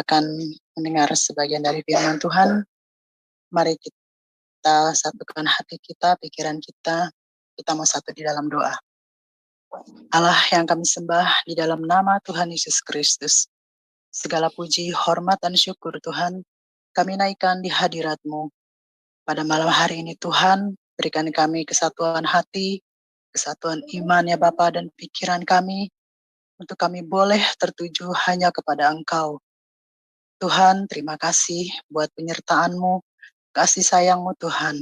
kita akan mendengar sebagian dari firman Tuhan. Mari kita satukan hati kita, pikiran kita mau satu di dalam doa. Allah yang kami sembah di dalam nama Tuhan Yesus Kristus, segala puji, hormat, dan syukur Tuhan, kami naikkan di hadirat-Mu. Pada malam hari ini Tuhan, berikan kami kesatuan hati, kesatuan iman ya Bapa dan pikiran kami, untuk kami boleh tertuju hanya kepada Engkau. Tuhan, terima kasih buat penyertaan-Mu, kasih sayang-Mu Tuhan,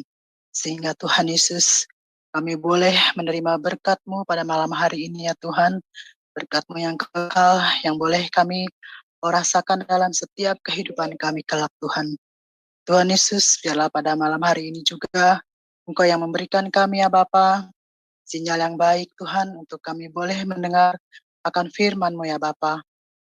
sehingga Tuhan Yesus, kami boleh menerima berkat-Mu pada malam hari ini ya Tuhan, berkat-Mu yang kekal, yang boleh kami rasakan dalam setiap kehidupan kami kelak Tuhan. Tuhan Yesus, biarlah pada malam hari ini juga, Engkau yang memberikan kami ya Bapa, sinyal yang baik Tuhan, untuk kami boleh mendengar akan firman-Mu ya Bapa.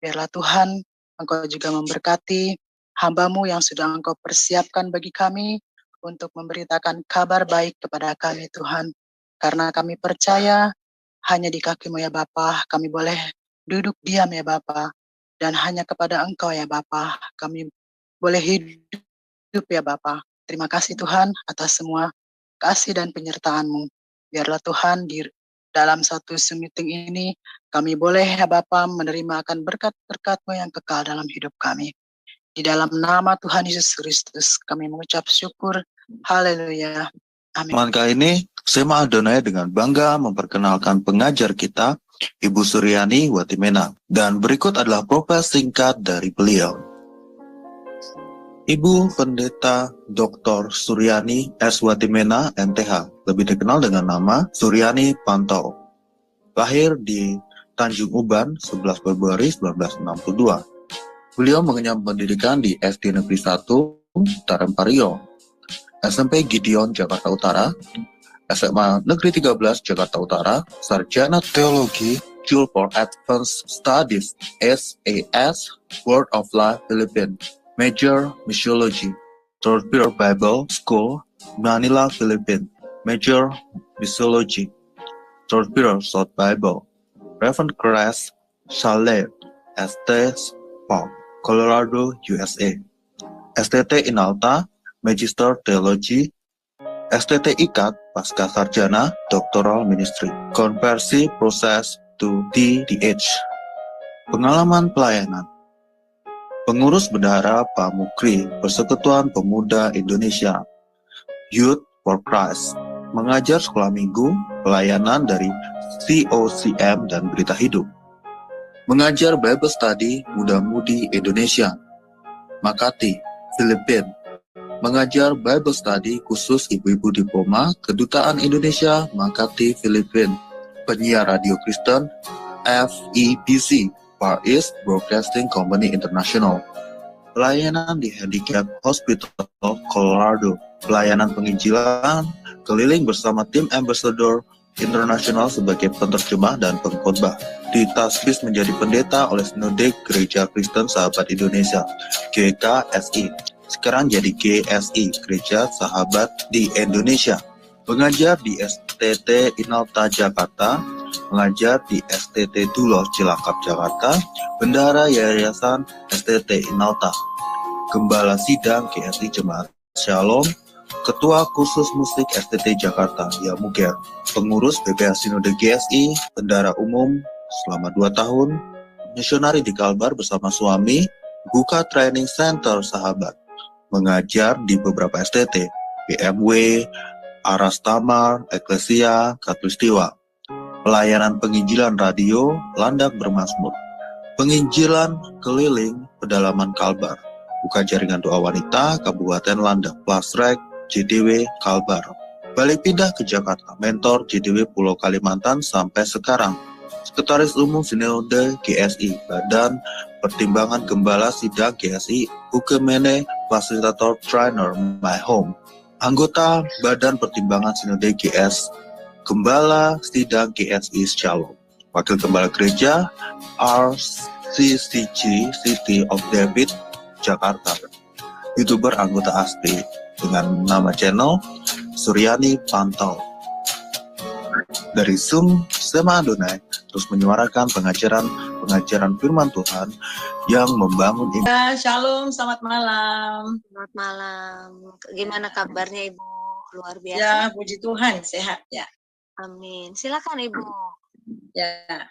Biarlah Tuhan, Engkau juga memberkati hamba-Mu yang sudah Engkau persiapkan bagi kami, untuk memberitakan kabar baik kepada kami Tuhan. Karena kami percaya hanya di kaki-Mu ya Bapa, kami boleh duduk diam ya Bapa. Dan hanya kepada Engkau ya Bapa, kami boleh hidup ya Bapa. Terima kasih Tuhan atas semua kasih dan penyertaan-Mu. Biarlah Tuhan di dalam satu meeting ini, kami boleh ya Bapa menerima akan berkat-berkat-Mu yang kekal dalam hidup kami. Di dalam nama Tuhan Yesus Kristus, kami mengucap syukur. Haleluya. Amin. Kali ini, Sema Adonai dengan bangga memperkenalkan pengajar kita, Ibu Suryani Watimena. Dan berikut adalah profil singkat dari beliau. Ibu Pendeta Dr. Suryani S. Watimena, MTH, lebih dikenal dengan nama Suryani Pantau. Lahir di Tanjung Uban, 11 Februari 1962. Beliau mengenyam pendidikan di SD Negeri 1, Tarempario, SMP Gideon, Jakarta Utara, SMA Negeri 13, Jakarta Utara, Sarjana Teologi, School for Advanced Studies, SAS, Word of Life, Philippines, Major Missiology, Third Peer Bible School, Manila, Philippines, Major Missiology, Third Peer South Bible, Reverend Crest Saleh, ST Spa, Colorado, USA, STT Inalta, Magister Theology, STT IKAT, Pasca Sarjana, Doctoral Ministry, Konversi Proses to DDH. Pengalaman pelayanan. Pengurus Bendahara Pamukri, Persekutuan Pemuda Indonesia, Youth for Christ, mengajar sekolah minggu, pelayanan dari COCM dan Berita Hidup. Mengajar Bible Study Muda-Mudi Indonesia, Makati, Filipina. Mengajar Bible Study khusus ibu-ibu diploma Kedutaan Indonesia, Makati, Filipina. Penyiar radio Kristen, FEBC, Far East Broadcasting Company International. Pelayanan di Handicap Hospital, Colorado. Pelayanan penginjilan keliling bersama tim Ambassador Internasional sebagai penerjemah dan pengkhotbah. Ditasbis menjadi pendeta oleh Sinode Gereja Kristen Sahabat Indonesia, GKSI. Sekarang jadi GSI, Gereja Sahabat di Indonesia. Mengajar di STT Inalta Jakarta, mengajar di STT Duloh Cilacap Jakarta, Bendahara Yayasan STT Inalta, Gembala Sidang GSI Jemaat Shalom, Ketua Kursus Musik STT Jakarta, Yamuger, Pengurus BPH Sinode GSI, Bendahara Umum selama 2 tahun, misionari di Kalbar bersama suami, buka training center Sahabat, mengajar di beberapa STT, BMW, Aras Tamar, Eklesia, Katulistiwa, pelayanan penginjilan radio, Landak Bermazmur, penginjilan keliling pedalaman Kalbar, buka jaringan doa wanita, Kabupaten Landak, Plasrek, JDW, Kalbar, balik pindah ke Jakarta, mentor JDW Pulau Kalimantan sampai sekarang, Sekretaris Umum Sinode GSI, Badan Pertimbangan Gembala Sidang GSI, Ukemene, Fasilitator Trainer My Home, anggota Badan Pertimbangan Sinode GS, Gembala Sidang GSI Shalom, Wakil Gembala Gereja RCCG City of David, Jakarta, YouTuber anggota ASPI dengan nama channel Suryani Pantau. Dari Zoom, Sema Adonai terus menyuarakan pengajaran firman Tuhan yang membangun Ya, shalom, selamat malam. Selamat malam. Gimana kabarnya Ibu? Luar biasa. Ya, puji Tuhan, sehat ya. Amin. Silakan Ibu. Ya.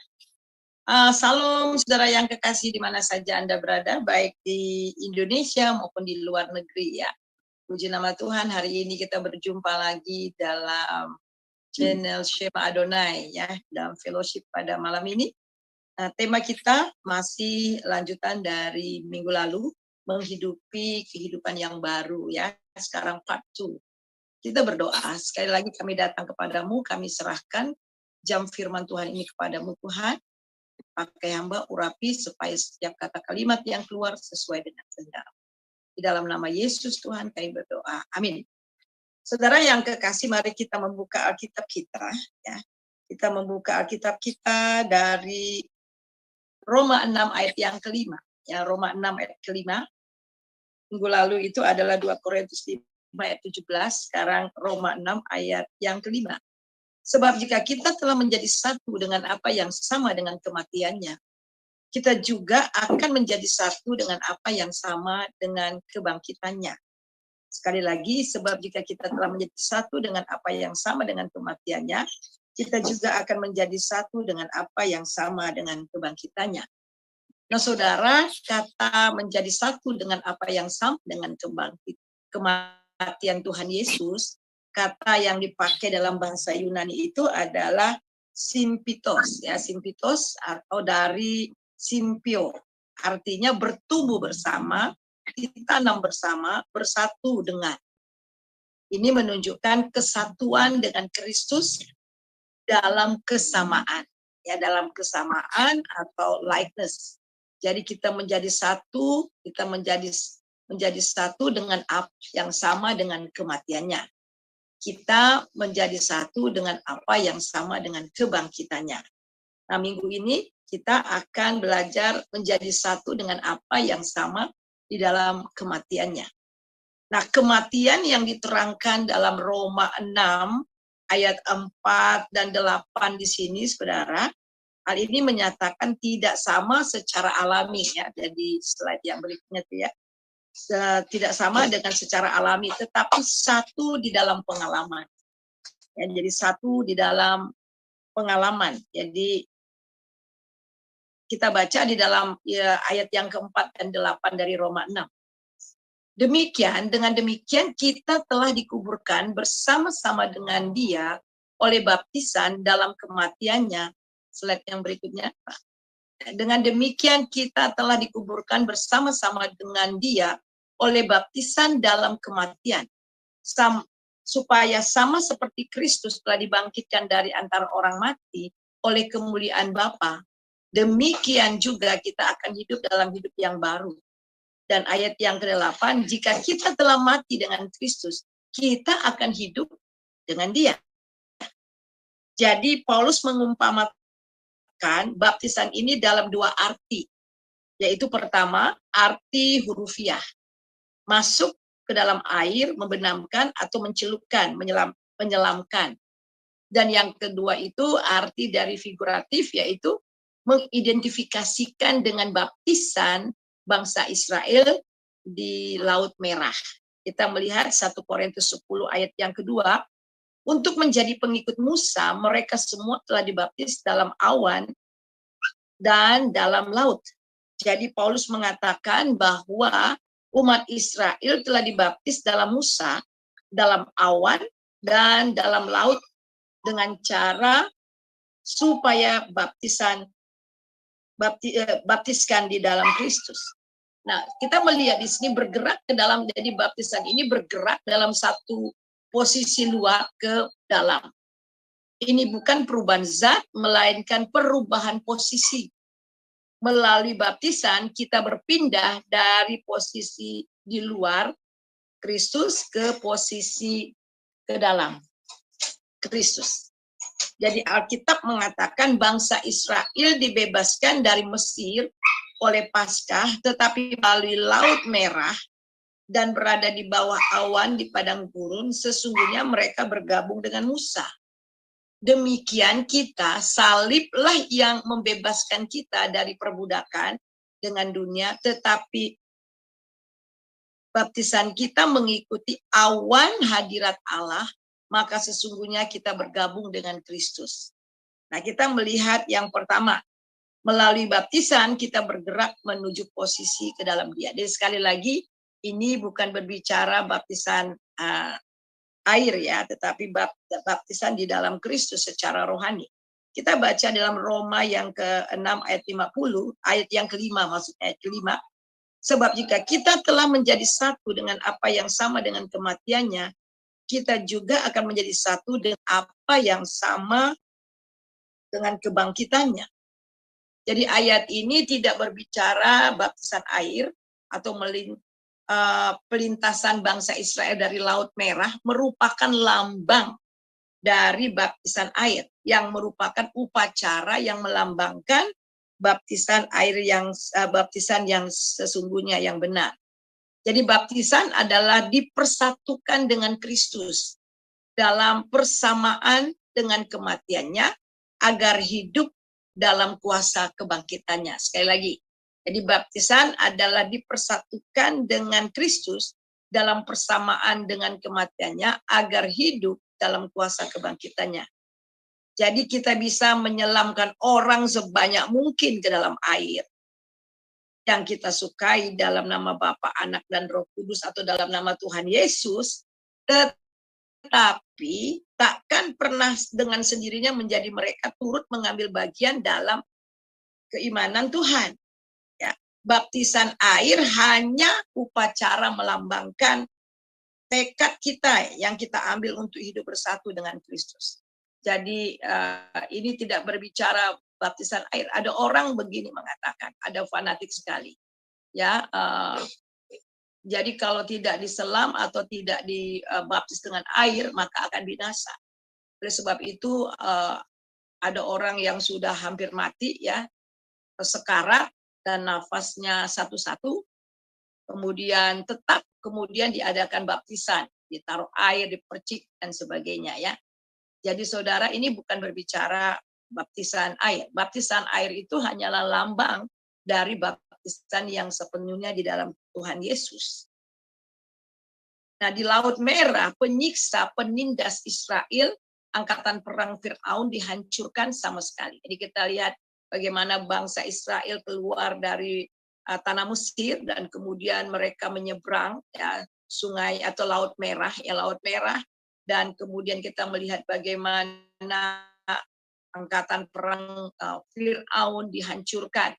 Salam saudara yang kekasih di mana saja Anda berada, baik di Indonesia maupun di luar negeri ya. Puji nama Tuhan, hari ini kita berjumpa lagi dalam channel Shema Adonai ya, dalam fellowship pada malam ini. Tema kita masih lanjutan dari minggu lalu, menghidupi kehidupan yang baru ya. Sekarang part 2. Kita berdoa, sekali lagi kami datang kepadamu, kami serahkan jam firman Tuhan ini kepadamu Tuhan. Pakai hamba urapi supaya setiap kata kalimat yang keluar sesuai dengan kehendak. Di dalam nama Yesus Tuhan kami berdoa. Amin. Saudara yang kekasih, mari kita membuka Alkitab kita ya. Kita membuka Alkitab kita dari Roma 6 ayat yang kelima. Ya, Roma 6 ayat kelima. Minggu lalu itu adalah 2 Korintus 5 ayat 17, sekarang Roma 6 ayat yang kelima. Sebab jika kita telah menjadi satu dengan apa yang sama dengan kematiannya, kita juga akan menjadi satu dengan apa yang sama dengan kebangkitannya. Sekali lagi, sebab jika kita telah menjadi satu dengan apa yang sama dengan kematiannya, kita juga akan menjadi satu dengan apa yang sama dengan kebangkitannya. Nah, saudara, kata menjadi satu dengan apa yang sama dengan kematian Tuhan Yesus, kata yang dipakai dalam bahasa Yunani itu adalah simpitos, ya, simpitos atau dari simpio, artinya bertumbuh bersama, ditanam bersama, bersatu dengan. Ini menunjukkan kesatuan dengan Kristus dalam kesamaan, ya, dalam kesamaan atau likeness. Jadi kita menjadi satu, kita menjadi satu dengan apa yang sama dengan kematiannya. Kita menjadi satu dengan apa yang sama dengan kebangkitannya. Nah, minggu ini kita akan belajar menjadi satu dengan apa yang sama di dalam kematiannya. Nah, kematian yang diterangkan dalam Roma 6 ayat 4 dan 8 di sini, saudara, hal ini menyatakan tidak sama secara alami ya. Jadi slide yang berikutnya itu ya. Tidak sama dengan secara alami, tetapi satu di dalam pengalaman. Ya, jadi satu di dalam pengalaman. Jadi kita baca di dalam ya, ayat yang keempat dan 8 dari Roma 6. Dengan demikian kita telah dikuburkan bersama-sama dengan Dia oleh baptisan dalam kematiannya. Slide yang berikutnya. Dengan demikian kita telah dikuburkan bersama-sama dengan Dia oleh baptisan dalam kematian. Supaya sama seperti Kristus telah dibangkitkan dari antara orang mati oleh kemuliaan Bapa, demikian juga kita akan hidup dalam hidup yang baru. Dan ayat yang ke-8, jika kita telah mati dengan Kristus, kita akan hidup dengan Dia. Jadi Paulus mengumpamakan baptisan ini dalam dua arti, yaitu pertama, arti hurufiah, masuk ke dalam air, membenamkan atau mencelupkan, menyelamkan. Dan yang kedua itu arti dari figuratif, yaitu mengidentifikasikan dengan baptisan bangsa Israel di Laut Merah. Kita melihat 1 Korintus 10 ayat yang kedua, untuk menjadi pengikut Musa, mereka semua telah dibaptis dalam awan dan dalam laut. Jadi Paulus mengatakan bahwa umat Israel telah dibaptis dalam Musa, dalam awan dan dalam laut dengan cara supaya baptiskan di dalam Kristus. Nah, kita melihat di sini bergerak ke dalam, jadi baptisan ini bergerak dalam satu posisi luar ke dalam. Ini bukan perubahan zat, melainkan perubahan posisi. Melalui baptisan, kita berpindah dari posisi di luar Kristus ke posisi ke dalam Kristus. Jadi Alkitab mengatakan bangsa Israel dibebaskan dari Mesir oleh Paskah, tetapi melalui Laut Merah dan berada di bawah awan di padang gurun, sesungguhnya mereka bergabung dengan Musa. Demikian kita, saliblah yang membebaskan kita dari perbudakan dengan dunia, tetapi baptisan kita mengikuti awan hadirat Allah, maka sesungguhnya kita bergabung dengan Kristus. Nah, kita melihat yang pertama, melalui baptisan kita bergerak menuju posisi ke dalam Dia. Jadi sekali lagi, ini bukan berbicara baptisan air ya, tetapi baptisan di dalam Kristus secara rohani. Kita baca dalam Roma yang ke-6 ayat 50, ayat yang kelima maksudnya ayat kelima. Sebab jika kita telah menjadi satu dengan apa yang sama dengan kematiannya, kita juga akan menjadi satu dengan apa yang sama dengan kebangkitannya. Jadi ayat ini tidak berbicara baptisan air atau pelintasan bangsa Israel dari Laut Merah merupakan lambang dari baptisan air yang merupakan upacara yang melambangkan baptisan yang sesungguhnya yang benar. Jadi baptisan adalah dipersatukan dengan Kristus dalam persamaan dengan kematiannya agar hidup dalam kuasa kebangkitannya. Sekali lagi, jadi baptisan adalah dipersatukan dengan Kristus dalam persamaan dengan kematiannya agar hidup dalam kuasa kebangkitannya. Jadi kita bisa menyelamkan orang sebanyak mungkin ke dalam air yang kita sukai dalam nama Bapa, Anak, dan Roh Kudus atau dalam nama Tuhan Yesus, tetapi takkan pernah dengan sendirinya menjadi mereka turut mengambil bagian dalam keimanan Tuhan. Ya, baptisan air hanya upacara melambangkan tekad kita yang kita ambil untuk hidup bersatu dengan Kristus. Jadi ini tidak berbicara baptisan air. Ada orang begini mengatakan, ada fanatik sekali. Ya, jadi kalau tidak diselam atau tidak dibaptis dengan air, maka akan binasa. Oleh sebab itu ada orang yang sudah hampir mati, ya, sekarat dan nafasnya satu-satu, kemudian tetap kemudian diadakan baptisan, ditaruh air, dipercik dan sebagainya, ya. Jadi saudara, ini bukan berbicara baptisan air. Baptisan air itu hanyalah lambang dari baptisan yang sepenuhnya di dalam Tuhan Yesus. Nah, di Laut Merah, penyiksa, penindas Israel, angkatan perang Fir'aun dihancurkan sama sekali. Jadi kita lihat bagaimana bangsa Israel keluar dari tanah Mesir dan kemudian mereka menyeberang, ya, sungai atau Laut Merah, ya, Laut Merah, dan kemudian kita melihat bagaimana angkatan perang Fir'aun dihancurkan,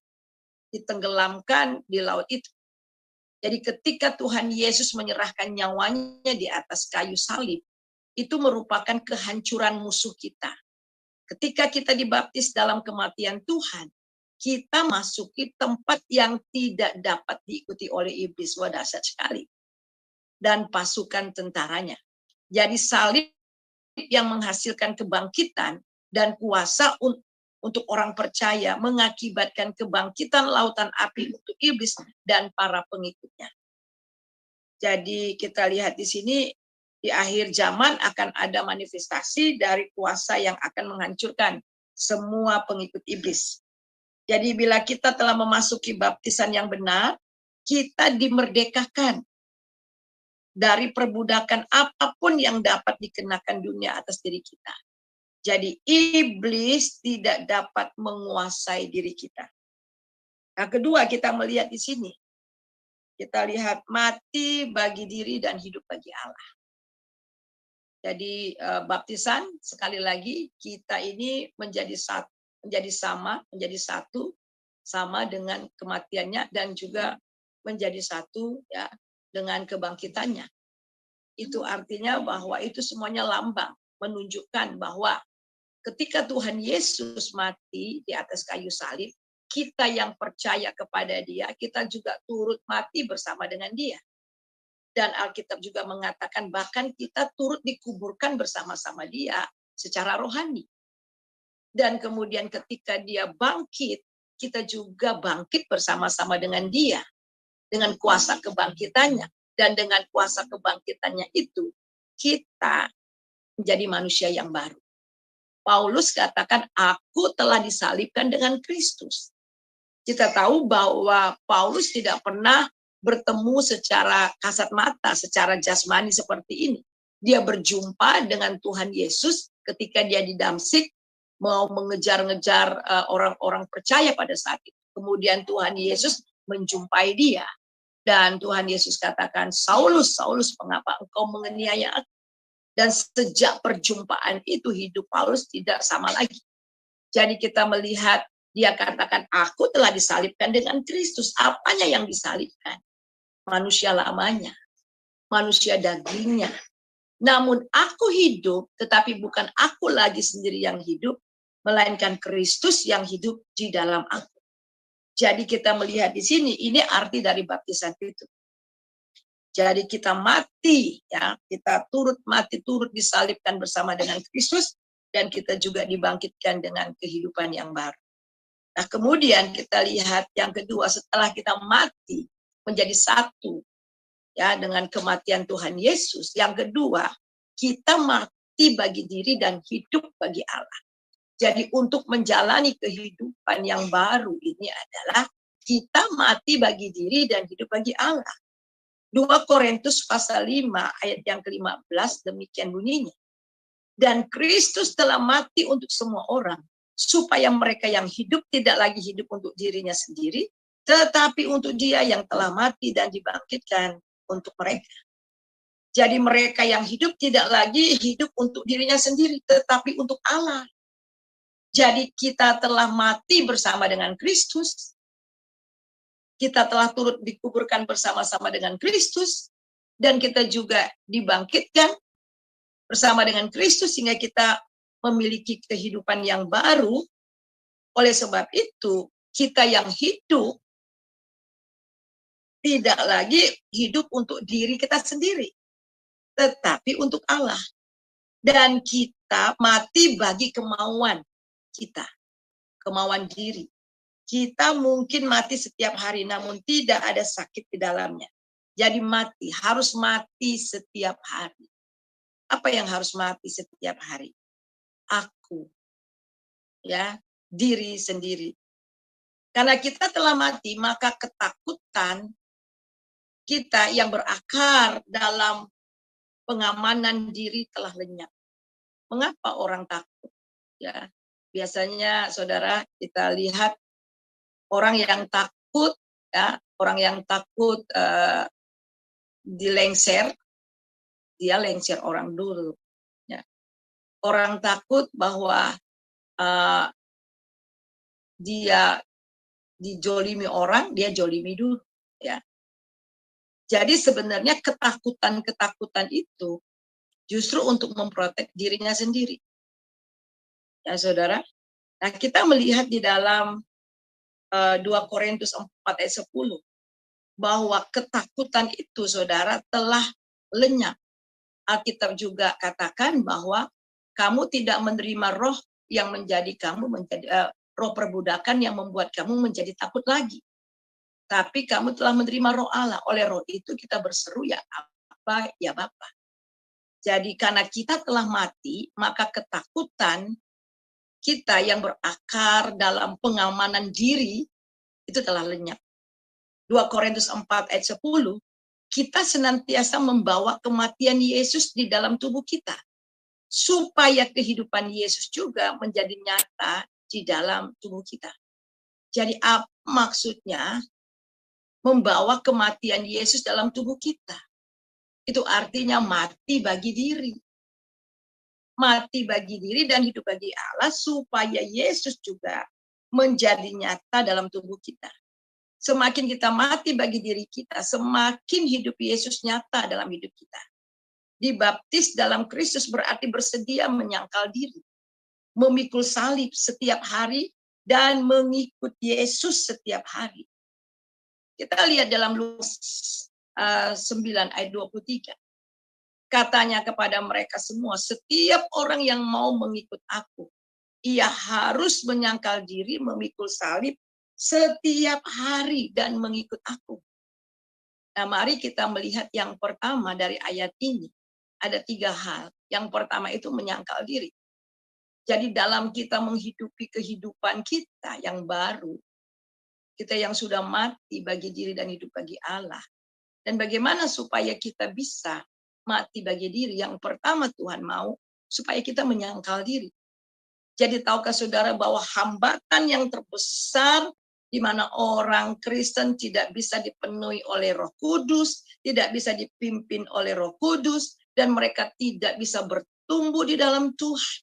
ditenggelamkan di laut itu. Jadi ketika Tuhan Yesus menyerahkan nyawanya di atas kayu salib, itu merupakan kehancuran musuh kita. Ketika kita dibaptis dalam kematian Tuhan, kita masuki tempat yang tidak dapat diikuti oleh iblis. Wah, dahsyat sekali. Dan pasukan tentaranya. Jadi salib yang menghasilkan kebangkitan dan kuasa untuk orang percaya mengakibatkan kebangkitan lautan api untuk iblis dan para pengikutnya. Jadi kita lihat di sini, di akhir zaman akan ada manifestasi dari kuasa yang akan menghancurkan semua pengikut iblis. Jadi bila kita telah memasuki baptisan yang benar, kita dimerdekakan dari perbudakan apapun yang dapat dikenakan dunia atas diri kita. Jadi iblis tidak dapat menguasai diri kita. Nah, kedua kita melihat di sini. Kita lihat mati bagi diri dan hidup bagi Allah. Jadi baptisan sekali lagi kita ini menjadi satu sama dengan kematiannya dan juga menjadi satu, ya, dengan kebangkitannya. Itu artinya bahwa itu semuanya lambang menunjukkan bahwa ketika Tuhan Yesus mati di atas kayu salib, kita yang percaya kepada Dia, kita juga turut mati bersama dengan Dia. Dan Alkitab juga mengatakan bahkan kita turut dikuburkan bersama-sama Dia secara rohani. Dan kemudian ketika Dia bangkit, kita juga bangkit bersama-sama dengan Dia, dengan kuasa kebangkitannya. Dan dengan kuasa kebangkitannya itu, kita menjadi manusia yang baru. Paulus katakan, aku telah disalibkan dengan Kristus. Kita tahu bahwa Paulus tidak pernah bertemu secara kasat mata, secara jasmani seperti ini. Dia berjumpa dengan Tuhan Yesus ketika dia di Damsik, mau mengejar-ngejar orang-orang percaya pada saat itu. Kemudian Tuhan Yesus menjumpai dia. Dan Tuhan Yesus katakan, Saulus, Saulus, mengapa engkau menganiaya aku? Dan sejak perjumpaan itu hidup Paulus tidak sama lagi. Jadi kita melihat dia katakan, aku telah disalibkan dengan Kristus. Apanya yang disalibkan? Manusia lamanya, manusia dagingnya. Namun aku hidup, tetapi bukan aku lagi sendiri yang hidup, melainkan Kristus yang hidup di dalam aku. Jadi kita melihat di sini, ini arti dari baptisan itu. Jadi kita mati, ya, kita turut mati, turut disalibkan bersama dengan Kristus, dan kita juga dibangkitkan dengan kehidupan yang baru. Nah, kemudian kita lihat yang kedua, setelah kita mati menjadi satu, ya, dengan kematian Tuhan Yesus. Yang kedua, kita mati bagi diri dan hidup bagi Allah. Jadi untuk menjalani kehidupan yang baru ini adalah kita mati bagi diri dan hidup bagi Allah. 2 Korintus pasal 5 ayat yang ke-15 demikian bunyinya. Dan Kristus telah mati untuk semua orang, supaya mereka yang hidup tidak lagi hidup untuk dirinya sendiri, tetapi untuk Dia yang telah mati dan dibangkitkan untuk mereka. Jadi mereka yang hidup tidak lagi hidup untuk dirinya sendiri, tetapi untuk Allah. Jadi kita telah mati bersama dengan Kristus. Kita telah turut dikuburkan bersama-sama dengan Kristus. Dan kita juga dibangkitkan bersama dengan Kristus sehingga kita memiliki kehidupan yang baru. Oleh sebab itu, kita yang hidup tidak lagi hidup untuk diri kita sendiri, tetapi untuk Allah. Dan kita mati bagi kemauan kita, kemauan diri. Kita mungkin mati setiap hari, namun tidak ada sakit di dalamnya. Jadi mati, harus mati setiap hari. Apa yang harus mati setiap hari? Aku, ya, diri sendiri. Karena kita telah mati, maka ketakutan kita yang berakar dalam pengamanan diri telah lenyap. Mengapa orang takut? Ya, biasanya saudara kita lihat orang yang takut, ya, orang yang takut dilengser, dia lengser orang dulu. Ya. Orang takut bahwa dia dijolimi orang, dia jolimi dulu. Ya. Jadi sebenarnya ketakutan-ketakutan itu justru untuk memprotek dirinya sendiri. Ya saudara. Nah kita melihat di dalam 2 Korintus 4 ayat 10 bahwa ketakutan itu saudara telah lenyap. Alkitab juga katakan bahwa kamu tidak menerima roh yang menjadi kamu menjadi roh perbudakan yang membuat kamu menjadi takut lagi. Tapi kamu telah menerima roh Allah. Oleh roh itu kita berseru ya apa ya Bapa. Jadi karena kita telah mati, maka ketakutan kita yang berakar dalam pengamanan diri itu telah lenyap. 2 Korintus 4 ayat 10, kita senantiasa membawa kematian Yesus di dalam tubuh kita. Supaya kehidupan Yesus juga menjadi nyata di dalam tubuh kita. Jadi apa maksudnya membawa kematian Yesus dalam tubuh kita? Itu artinya mati bagi diri. Mati bagi diri dan hidup bagi Allah supaya Yesus juga menjadi nyata dalam tubuh kita. Semakin kita mati bagi diri kita, semakin hidup Yesus nyata dalam hidup kita. Dibaptis dalam Kristus berarti bersedia menyangkal diri, memikul salib setiap hari, dan mengikut Yesus setiap hari. Kita lihat dalam Lukas 9 ayat 23. Katanya kepada mereka semua, setiap orang yang mau mengikut aku, ia harus menyangkal diri, memikul salib setiap hari dan mengikut aku. Nah, mari kita melihat yang pertama dari ayat ini. Ada 3 hal. Yang pertama itu menyangkal diri. Jadi dalam kita menghidupi kehidupan kita yang baru, Kita yang sudah mati bagi diri dan hidup bagi Allah. Dan bagaimana supaya kita bisa mati bagi diri? Yang pertama Tuhan mau supaya kita menyangkal diri. Jadi tahukah saudara bahwa hambatan yang terbesar di mana orang Kristen tidak bisa dipenuhi oleh Roh Kudus, tidak bisa dipimpin oleh Roh Kudus, dan mereka tidak bisa bertumbuh di dalam Tuhan.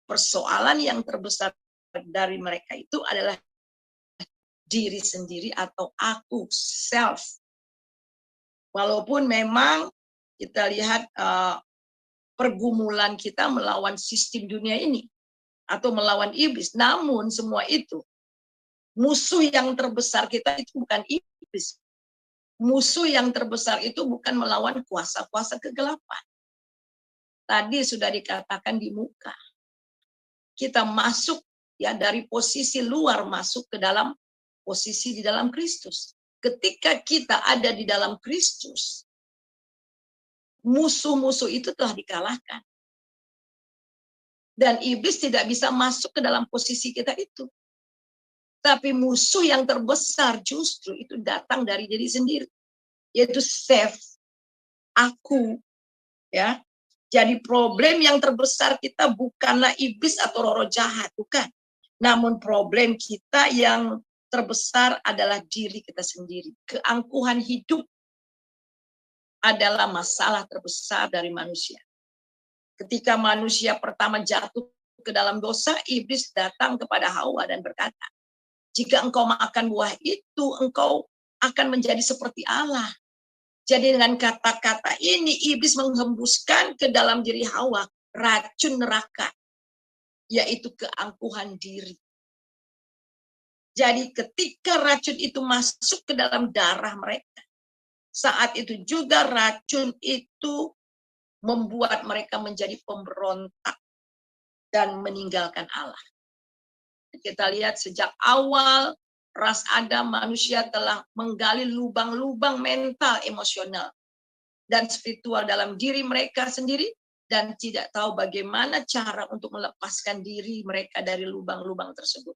Persoalan yang terbesar dari mereka itu adalah diri sendiri atau aku, self. Walaupun memang kita lihat pergumulan kita melawan sistem dunia ini atau melawan iblis, namun semua itu musuh yang terbesar kita itu bukan iblis. Musuh yang terbesar itu bukan melawan kuasa-kuasa kegelapan. Tadi sudah dikatakan di muka. Kita masuk ya dari posisi luar masuk ke dalam posisi di dalam Kristus. Ketika kita ada di dalam Kristus, musuh-musuh itu telah dikalahkan. Dan iblis tidak bisa masuk ke dalam posisi kita itu. Tapi musuh yang terbesar justru itu datang dari diri sendiri. Yaitu self, aku. Ya. Jadi problem yang terbesar kita bukanlah iblis atau roh-roh jahat, bukan. Namun problem kita yang terbesar adalah diri kita sendiri. Keangkuhan hidup adalah masalah terbesar dari manusia. Ketika manusia pertama jatuh ke dalam dosa, iblis datang kepada Hawa dan berkata, jika engkau makan buah itu, engkau akan menjadi seperti Allah. Jadi dengan kata-kata ini, iblis menghembuskan ke dalam diri Hawa racun neraka, yaitu keangkuhan diri. Jadi ketika racun itu masuk ke dalam darah mereka, saat itu juga racun itu membuat mereka menjadi pemberontak dan meninggalkan Allah. Kita lihat sejak awal ras Adam, manusia telah menggali lubang-lubang mental, emosional, dan spiritual dalam diri mereka sendiri, dan tidak tahu bagaimana cara untuk melepaskan diri mereka dari lubang-lubang tersebut.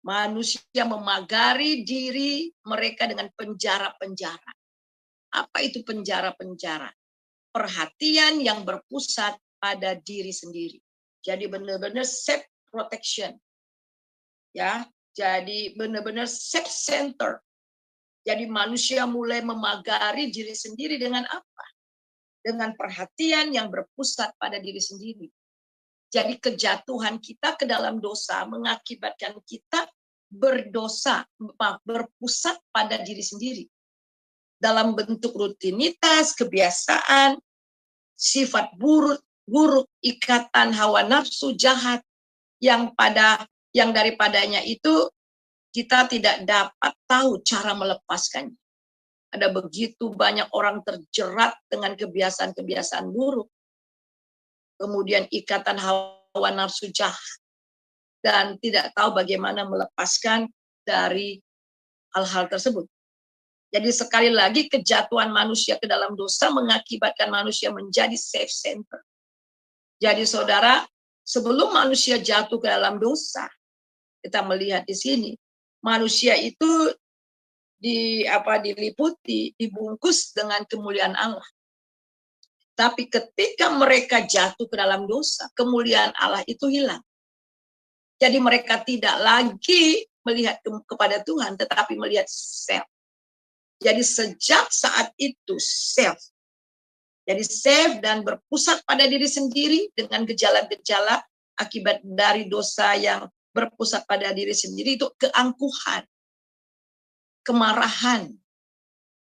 Manusia memagari diri mereka dengan penjara-penjara. Apa itu penjara-penjara? Perhatian yang berpusat pada diri sendiri. Jadi benar-benar self protection. Ya, jadi benar-benar self center. Jadi manusia mulai memagari diri sendiri dengan apa? Dengan perhatian yang berpusat pada diri sendiri. Jadi kejatuhan kita ke dalam dosa mengakibatkan kita berpusat pada diri sendiri. Dalam bentuk rutinitas, kebiasaan, sifat buruk, ikatan hawa nafsu jahat yang daripadanya itu kita tidak dapat tahu cara melepaskannya. Ada begitu banyak orang terjerat dengan kebiasaan-kebiasaan buruk. Kemudian ikatan hawa nafsu jahat. Dan tidak tahu bagaimana melepaskan dari hal-hal tersebut. Jadi sekali lagi kejatuhan manusia ke dalam dosa mengakibatkan manusia menjadi self-center. Jadi saudara, sebelum manusia jatuh ke dalam dosa, kita melihat di sini, manusia itu diliputi, dibungkus dengan kemuliaan Allah. Tapi ketika mereka jatuh ke dalam dosa, kemuliaan Allah itu hilang. Jadi mereka tidak lagi melihat kepada Tuhan, tetapi melihat self. Jadi sejak saat itu self. Jadi self dan berpusat pada diri sendiri dengan gejala-gejala akibat dari dosa yang berpusat pada diri sendiri itu keangkuhan, kemarahan,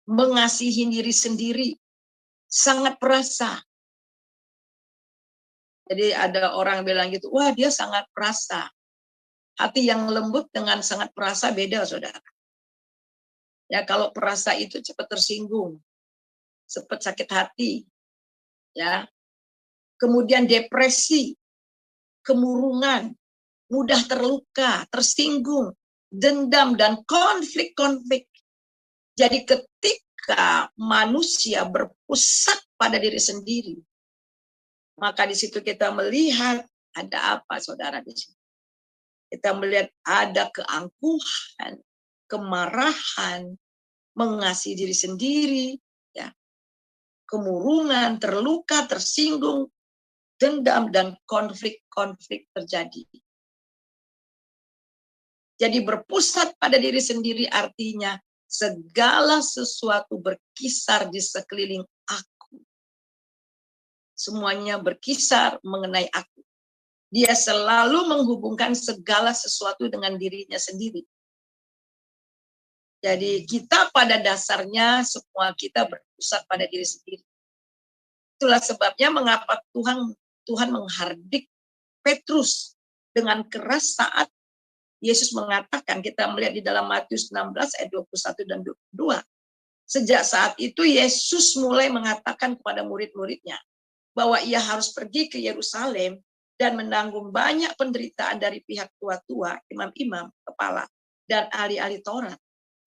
mengasihi diri sendiri, sangat perasa. Jadi ada orang bilang gitu, wah dia sangat perasa. Hati yang lembut dengan sangat perasa beda, saudara. Ya, kalau perasa itu cepat tersinggung, cepat sakit hati, ya. Kemudian depresi, kemurungan, mudah terluka, tersinggung, dendam dan konflik-konflik. Jadi ketika manusia berpusat pada diri sendiri, maka di situ kita melihat ada apa, saudara, di sini. Kita melihat ada keangkuhan, kemarahan, mengasihi diri sendiri, ya, kemurungan, terluka, tersinggung, dendam, dan konflik-konflik terjadi. Jadi berpusat pada diri sendiri artinya segala sesuatu berkisar di sekeliling aku. Semuanya berkisar mengenai aku. Dia selalu menghubungkan segala sesuatu dengan dirinya sendiri. Jadi kita pada dasarnya semua kita berpusat pada diri sendiri. Itulah sebabnya mengapa Tuhan menghardik Petrus dengan keras saat Yesus mengatakan, kita melihat di dalam Matius 16 ayat 21 dan 22. Sejak saat itu Yesus mulai mengatakan kepada murid-muridnya bahwa ia harus pergi ke Yerusalem dan menanggung banyak penderitaan dari pihak tua-tua, imam-imam, kepala, dan ahli-ahli Taurat.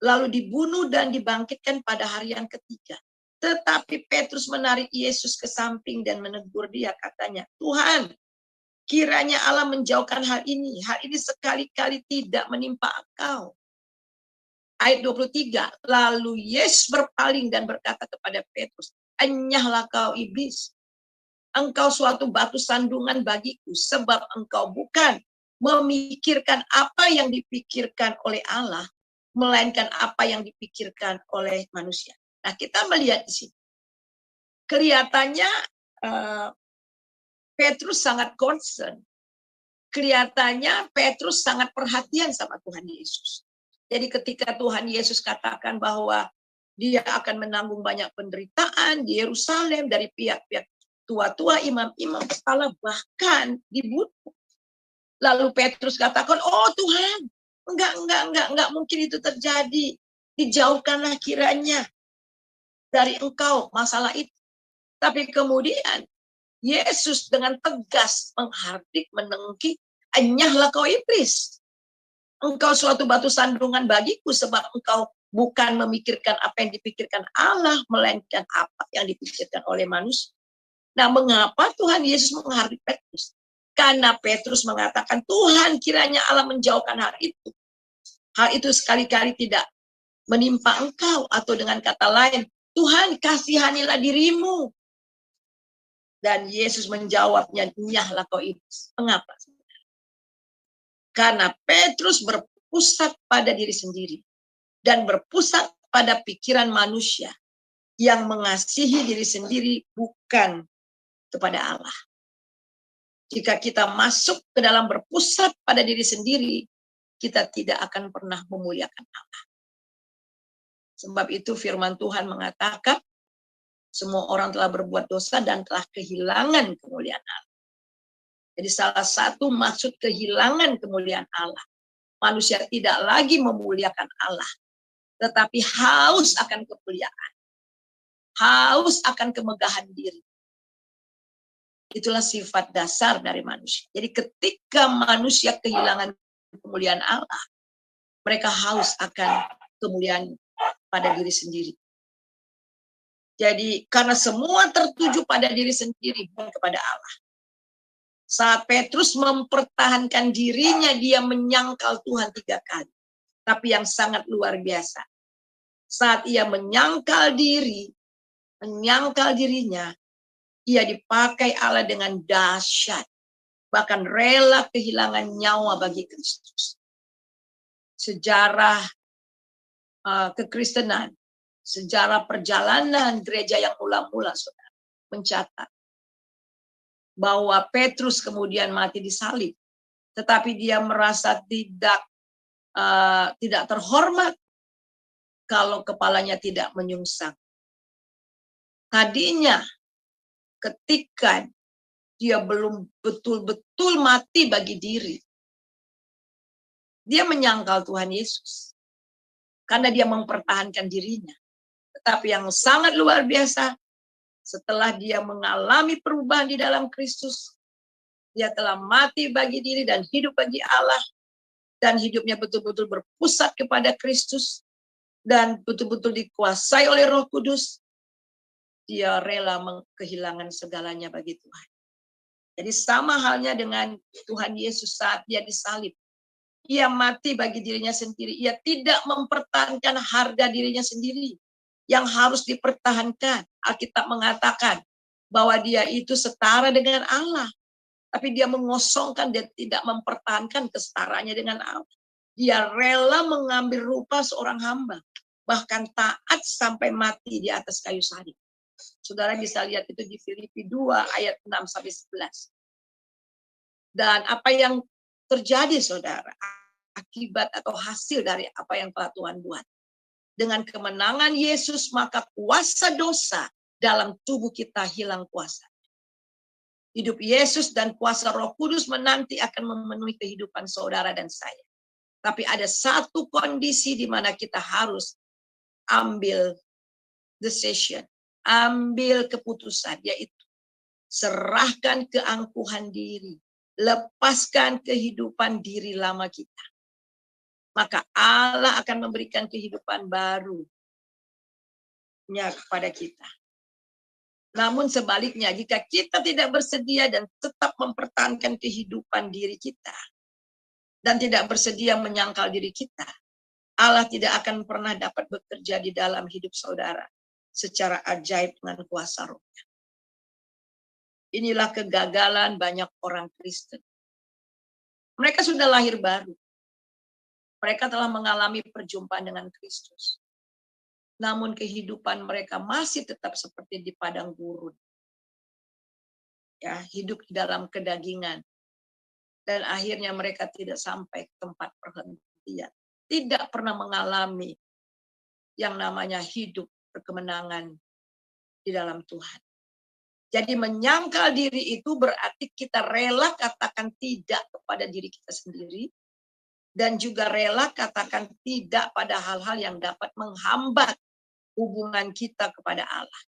Lalu dibunuh dan dibangkitkan pada hari yang ketiga. Tetapi Petrus menarik Yesus ke samping dan menegur dia, katanya, Tuhan, kiranya Allah menjauhkan hal ini. Hal ini sekali-kali tidak menimpa engkau. Ayat 23, lalu Yesus berpaling dan berkata kepada Petrus, enyahlah kau iblis. Engkau suatu batu sandungan bagiku, sebab engkau bukan memikirkan apa yang dipikirkan oleh Allah, melainkan apa yang dipikirkan oleh manusia. Nah, kita melihat di sini. Kelihatannya Petrus sangat concern. Kelihatannya Petrus sangat perhatian sama Tuhan Yesus. Jadi ketika Tuhan Yesus katakan bahwa dia akan menanggung banyak penderitaan di Yerusalem dari pihak-pihak tua-tua, imam-imam, kepala, bahkan dibunuh. Lalu Petrus katakan, oh Tuhan, enggak mungkin itu terjadi. Dijauhkanlah kiranya dari engkau masalah itu. Tapi kemudian Yesus dengan tegas menghardik, menengki, enyahlah kau iblis. Engkau suatu batu sandungan bagiku, sebab engkau bukan memikirkan apa yang dipikirkan Allah, melainkan apa yang dipikirkan oleh manusia. Nah, mengapa Tuhan Yesus menghardik Petrus? Karena Petrus mengatakan, Tuhan, kiranya Allah menjauhkan hal itu. Hal itu sekali-kali tidak menimpa engkau. Atau dengan kata lain, Tuhan, kasihanilah dirimu. Dan Yesus menjawabnya, nyahlah kau iblis. Mengapa? Karena Petrus berpusat pada diri sendiri. Dan berpusat pada pikiran manusia. Yang mengasihi diri sendiri bukan kepada Allah. Jika kita masuk ke dalam berpusat pada diri sendiri, kita tidak akan pernah memuliakan Allah. Sebab itu firman Tuhan mengatakan, semua orang telah berbuat dosa dan telah kehilangan kemuliaan Allah. Jadi salah satu maksud kehilangan kemuliaan Allah, manusia tidak lagi memuliakan Allah, tetapi haus akan kemuliaan, haus akan kemegahan diri. Itulah sifat dasar dari manusia. Jadi ketika manusia kehilangan kemuliaan Allah, mereka haus akan kemuliaan pada diri sendiri. Jadi karena semua tertuju pada diri sendiri, bukan kepada Allah. Saat Petrus mempertahankan dirinya, dia menyangkal Tuhan 3 kali. Tapi yang sangat luar biasa. Saat ia menyangkal dirinya, ia dipakai Allah dengan dahsyat. Bahkan rela kehilangan nyawa bagi Kristus. Sejarah kekristenan, sejarah perjalanan gereja yang mula-mula, saudara, mencatat bahwa Petrus kemudian mati disalib. Tetapi dia merasa tidak terhormat kalau kepalanya tidak menyungsang. Tadinya ketika dia belum betul-betul mati bagi diri, dia menyangkal Tuhan Yesus. Karena dia mempertahankan dirinya. Tetapi yang sangat luar biasa, setelah dia mengalami perubahan di dalam Kristus, dia telah mati bagi diri dan hidup bagi Allah, dan hidupnya betul-betul berpusat kepada Kristus, dan betul-betul dikuasai oleh Roh Kudus. Dia rela kehilangan segalanya bagi Tuhan. Jadi sama halnya dengan Tuhan Yesus saat dia disalib. Ia mati bagi dirinya sendiri. Ia tidak mempertahankan harga dirinya sendiri yang harus dipertahankan. Alkitab mengatakan bahwa dia itu setara dengan Allah. Tapi dia mengosongkan dan tidak mempertahankan kesetaraannya dengan Allah. Dia rela mengambil rupa seorang hamba. Bahkan taat sampai mati di atas kayu salib. Saudara bisa lihat itu di Filipi 2 ayat 6-11. Dan apa yang terjadi saudara? Akibat atau hasil dari apa yang telah Tuhan buat. Dengan kemenangan Yesus, maka kuasa dosa dalam tubuh kita hilang kuasa. Hidup Yesus dan kuasa Roh Kudus menanti akan memenuhi kehidupan saudara dan saya. Tapi ada satu kondisi di mana kita harus ambil decision, ambil keputusan, yaitu serahkan keangkuhan diri, lepaskan kehidupan diri lama kita. Maka Allah akan memberikan kehidupan baru kepada kita. Namun sebaliknya, jika kita tidak bersedia dan tetap mempertahankan kehidupan diri kita, dan tidak bersedia menyangkal diri kita, Allah tidak akan pernah dapat bekerja di dalam hidup saudara secara ajaib dengan kuasa Roh-Nya. Inilah kegagalan banyak orang Kristen. Mereka sudah lahir baru. Mereka telah mengalami perjumpaan dengan Kristus. Namun kehidupan mereka masih tetap seperti di padang gurun. Ya, hidup di dalam kedagingan. Dan akhirnya mereka tidak sampai ke tempat perhentian. Tidak pernah mengalami yang namanya hidup berkemenangan di dalam Tuhan. Jadi menyangkal diri itu berarti kita rela katakan tidak kepada diri kita sendiri. Dan juga rela katakan tidak pada hal-hal yang dapat menghambat hubungan kita kepada Allah.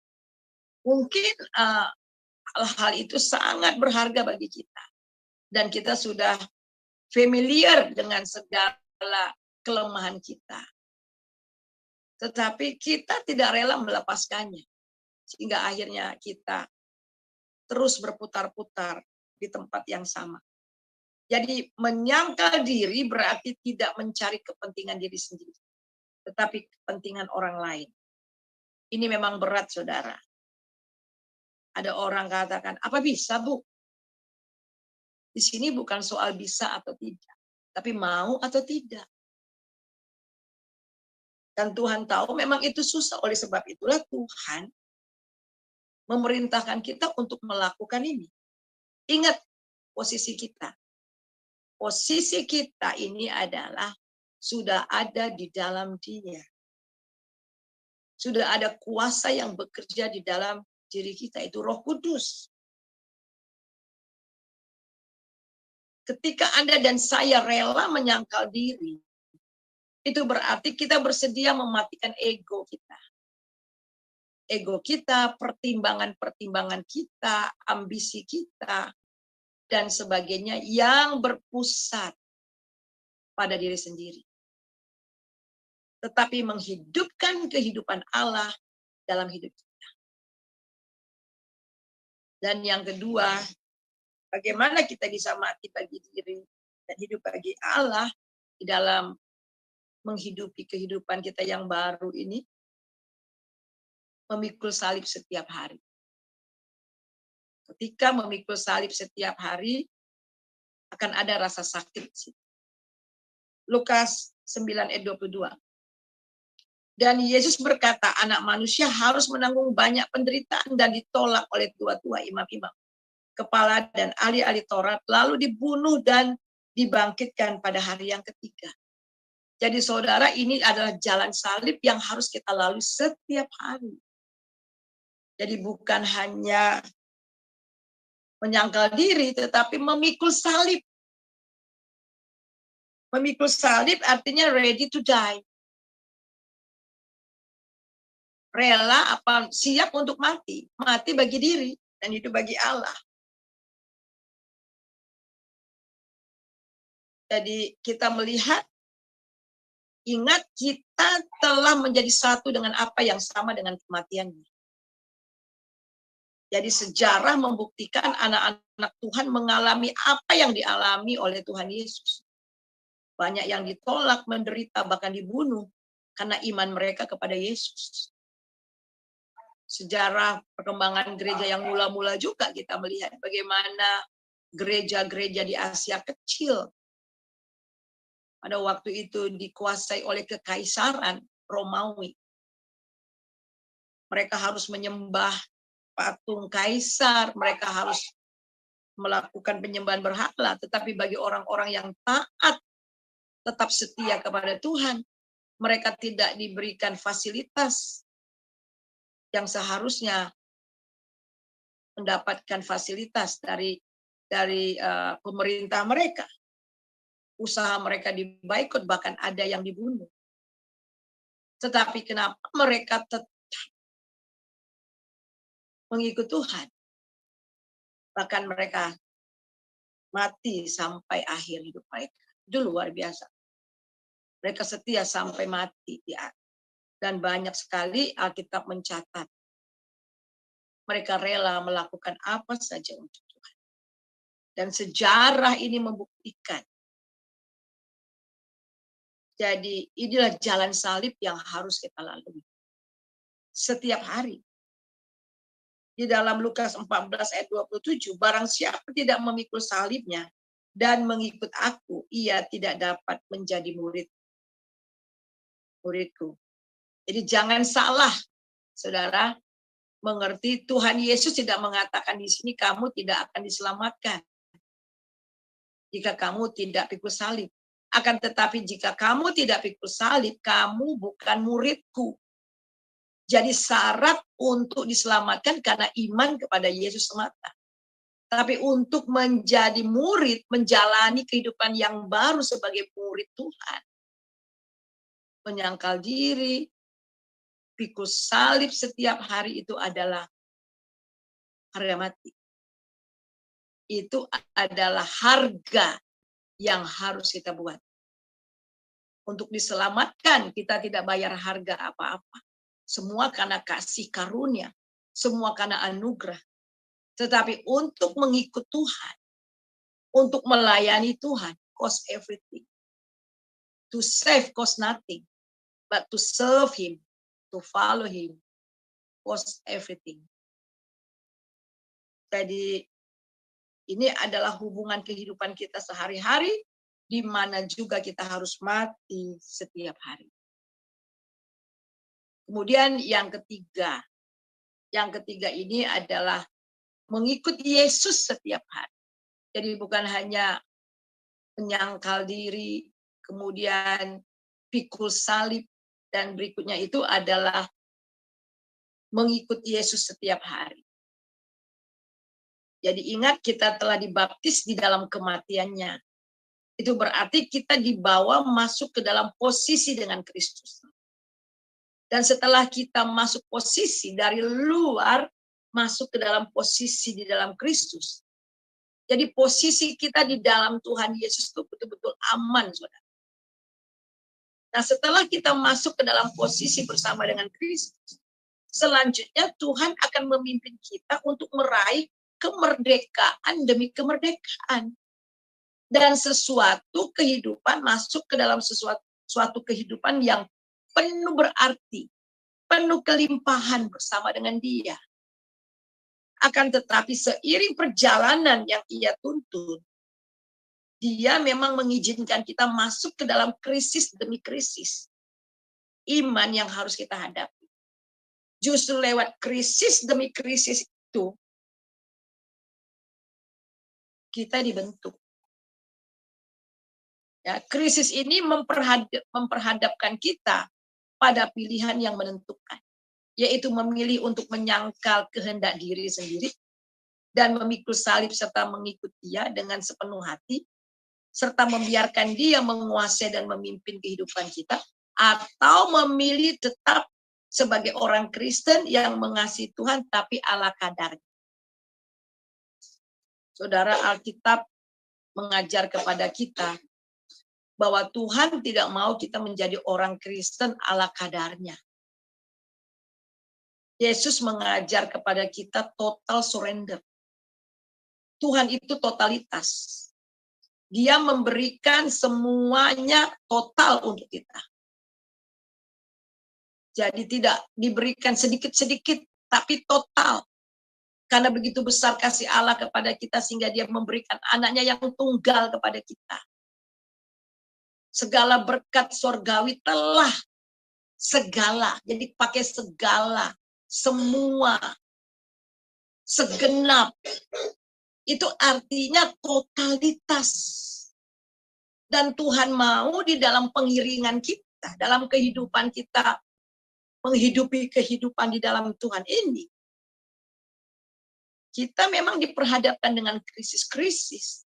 Mungkin hal-hal itu sangat berharga bagi kita. Dan kita sudah familiar dengan segala kelemahan kita. Tetapi kita tidak rela melepaskannya. Sehingga akhirnya kita terus berputar-putar di tempat yang sama. Jadi menyangkal diri berarti tidak mencari kepentingan diri sendiri. Tetapi kepentingan orang lain. Ini memang berat, saudara. Ada orang katakan, apa bisa, Bu? Di sini bukan soal bisa atau tidak. Tapi mau atau tidak. Dan Tuhan tahu memang itu susah. Oleh sebab itulah Tuhan memerintahkan kita untuk melakukan ini. Ingat posisi kita. Posisi kita ini adalah sudah ada di dalam Dia. Sudah ada kuasa yang bekerja di dalam diri kita, itu Roh Kudus. Ketika Anda dan saya rela menyangkal diri, itu berarti kita bersedia mematikan ego kita. Ego kita, pertimbangan-pertimbangan kita, ambisi kita, dan sebagainya yang berpusat pada diri sendiri. Tetapi menghidupkan kehidupan Allah dalam hidup kita. Dan yang kedua, bagaimana kita bisa mati bagi diri dan hidup bagi Allah di dalam menghidupi kehidupan kita yang baru ini? Memikul salib setiap hari. Ketika memikul salib setiap hari, akan ada rasa sakit. Lukas 9 ayat 22. Dan Yesus berkata, anak manusia harus menanggung banyak penderitaan dan ditolak oleh tua-tua imam-imam, kepala dan ahli-ahli Taurat, lalu dibunuh dan dibangkitkan pada hari yang ketiga. Jadi saudara, ini adalah jalan salib yang harus kita lalui setiap hari. Jadi bukan hanya menyangkal diri, tetapi memikul salib. Memikul salib artinya ready to die. Rela apa siap untuk mati. Mati bagi diri dan hidup bagi Allah. Jadi kita melihat, ingat kita telah menjadi satu dengan apa yang sama dengan kematiannya. Jadi sejarah membuktikan anak-anak Tuhan mengalami apa yang dialami oleh Tuhan Yesus. Banyak yang ditolak, menderita, bahkan dibunuh karena iman mereka kepada Yesus. Sejarah perkembangan gereja yang mula-mula juga kita melihat bagaimana gereja-gereja di Asia kecil pada waktu itu dikuasai oleh kekaisaran Romawi. Mereka harus menyembah patung kaisar, mereka harus melakukan penyembahan berhala, tetapi bagi orang-orang yang taat, tetap setia kepada Tuhan, mereka tidak diberikan fasilitas yang seharusnya mendapatkan fasilitas dari pemerintah mereka. Usaha mereka diboikot, bahkan ada yang dibunuh. Tetapi kenapa mereka tetap mengikut Tuhan? Bahkan mereka mati sampai akhir hidup mereka. Itu luar biasa. Mereka setia sampai mati. Dan banyak sekali Alkitab mencatat. Mereka rela melakukan apa saja untuk Tuhan. Dan sejarah ini membuktikan. Jadi inilah jalan salib yang harus kita lalui. Setiap hari. Di dalam Lukas 14 ayat 27, barang siapa tidak memikul salibnya dan mengikut aku, ia tidak dapat menjadi muridku. Jadi jangan salah, saudara, mengerti Tuhan Yesus tidak mengatakan di sini kamu tidak akan diselamatkan jika kamu tidak pikul salib. Akan tetapi jika kamu tidak pikul salib, kamu bukan muridku. Jadi syarat untuk diselamatkan karena iman kepada Yesus semata. Tapi untuk menjadi murid, menjalani kehidupan yang baru sebagai murid Tuhan. Menyangkal diri, pikul salib setiap hari itu adalah harga mati. Itu adalah harga yang harus kita buat. Untuk diselamatkan, kita tidak bayar harga apa-apa. Semua karena kasih karunia. Semua karena anugerah. Tetapi untuk mengikut Tuhan, untuk melayani Tuhan, cost everything. To save cost nothing. But to serve Him, to follow Him, cost everything. Jadi ini adalah hubungan kehidupan kita sehari-hari, di mana juga kita harus mati setiap hari. Kemudian yang ketiga ini adalah mengikut Yesus setiap hari. Jadi bukan hanya menyangkal diri, kemudian pikul salib, dan berikutnya itu adalah mengikut Yesus setiap hari. Jadi ingat kita telah dibaptis di dalam kematiannya. Itu berarti kita dibawa masuk ke dalam posisi dengan Kristus. Dan setelah kita masuk posisi dari luar, masuk ke dalam posisi di dalam Kristus. Jadi posisi kita di dalam Tuhan Yesus itu betul-betul aman, saudara. Nah setelah kita masuk ke dalam posisi bersama dengan Kristus, selanjutnya Tuhan akan memimpin kita untuk meraih kemerdekaan demi kemerdekaan. Dan sesuatu kehidupan masuk ke dalam suatu kehidupan yang penuh berarti, penuh kelimpahan bersama dengan Dia. Akan tetapi seiring perjalanan yang Ia tuntun, Dia memang mengizinkan kita masuk ke dalam krisis demi krisis. Iman yang harus kita hadapi. Justru lewat krisis demi krisis itu, kita dibentuk. Ya, krisis ini memperhadapkan kita pada pilihan yang menentukan. Yaitu memilih untuk menyangkal kehendak diri sendiri dan memikul salib serta mengikut Dia dengan sepenuh hati, serta membiarkan Dia menguasai dan memimpin kehidupan kita, atau memilih tetap sebagai orang Kristen yang mengasihi Tuhan tapi ala kadarnya. Saudara, Alkitab mengajar kepada kita bahwa Tuhan tidak mau kita menjadi orang Kristen ala kadarnya. Yesus mengajar kepada kita total surrender. Tuhan itu totalitas. Dia memberikan semuanya total untuk kita. Jadi tidak diberikan sedikit-sedikit, tapi total. Karena begitu besar kasih Allah kepada kita sehingga dia memberikan anaknya yang tunggal kepada kita. Segala berkat surgawi telah segala. Jadi pakai segala, semua, segenap. Itu artinya totalitas. Dan Tuhan mau di dalam pengiringan kita, dalam kehidupan kita, menghidupi kehidupan di dalam Tuhan ini. Kita memang diperhadapkan dengan krisis-krisis.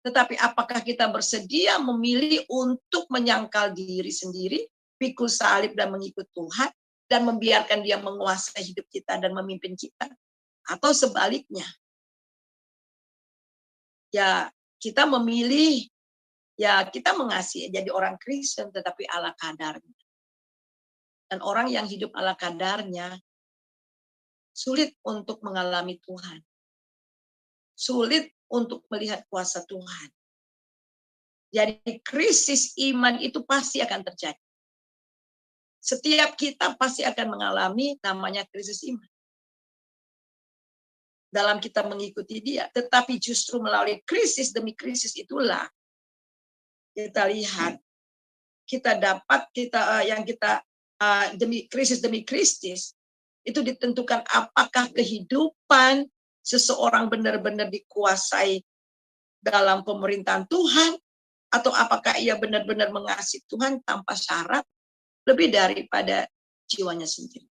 Tetapi apakah kita bersedia memilih untuk menyangkal diri sendiri, pikul salib dan mengikut Tuhan, dan membiarkan dia menguasai hidup kita dan memimpin kita? Atau sebaliknya, ya kita memilih, ya kita mengasihi jadi orang Kristen, tetapi ala kadarnya. Dan orang yang hidup ala kadarnya, sulit untuk mengalami Tuhan. Sulit untuk melihat kuasa Tuhan. Jadi krisis iman itu pasti akan terjadi. Setiap kita pasti akan mengalami namanya krisis iman. Dalam kita mengikuti dia. Tetapi justru melalui krisis demi krisis itulah kita lihat, kita dapat, demi krisis, itu ditentukan apakah kehidupan seseorang benar-benar dikuasai dalam pemerintahan Tuhan, atau apakah ia benar-benar mengasihi Tuhan tanpa syarat lebih daripada jiwanya sendiri.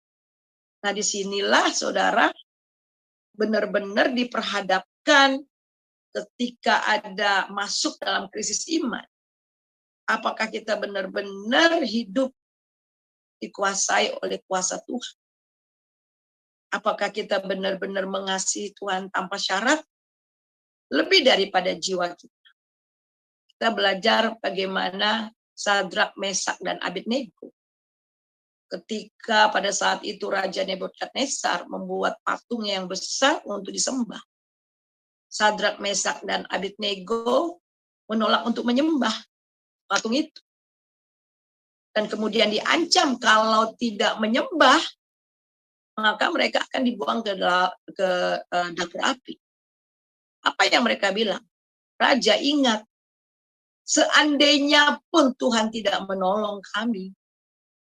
Nah, disinilah saudara benar-benar diperhadapkan ketika ada masuk dalam krisis iman. Apakah kita benar-benar hidup dikuasai oleh kuasa Tuhan? Apakah kita benar-benar mengasihi Tuhan tanpa syarat lebih daripada jiwa kita? Kita belajar bagaimana Sadrak, Mesak, dan Abednego. Ketika pada saat itu Raja Nebukadnezar membuat patung yang besar untuk disembah. Sadrak, Mesak, dan Abednego menolak untuk menyembah patung itu. Dan kemudian diancam kalau tidak menyembah, maka mereka akan dibuang ke dapur api. Apa yang mereka bilang? Raja, ingat, seandainya pun Tuhan tidak menolong kami,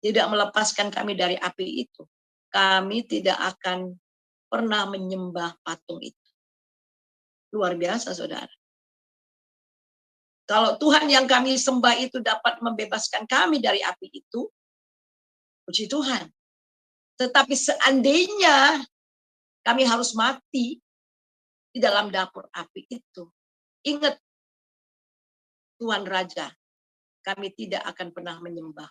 tidak melepaskan kami dari api itu, kami tidak akan pernah menyembah patung itu. Luar biasa, saudara. Kalau Tuhan yang kami sembah itu dapat membebaskan kami dari api itu, puji Tuhan. Tetapi seandainya kami harus mati di dalam dapur api itu, ingat, Tuhan Raja, kami tidak akan pernah menyembah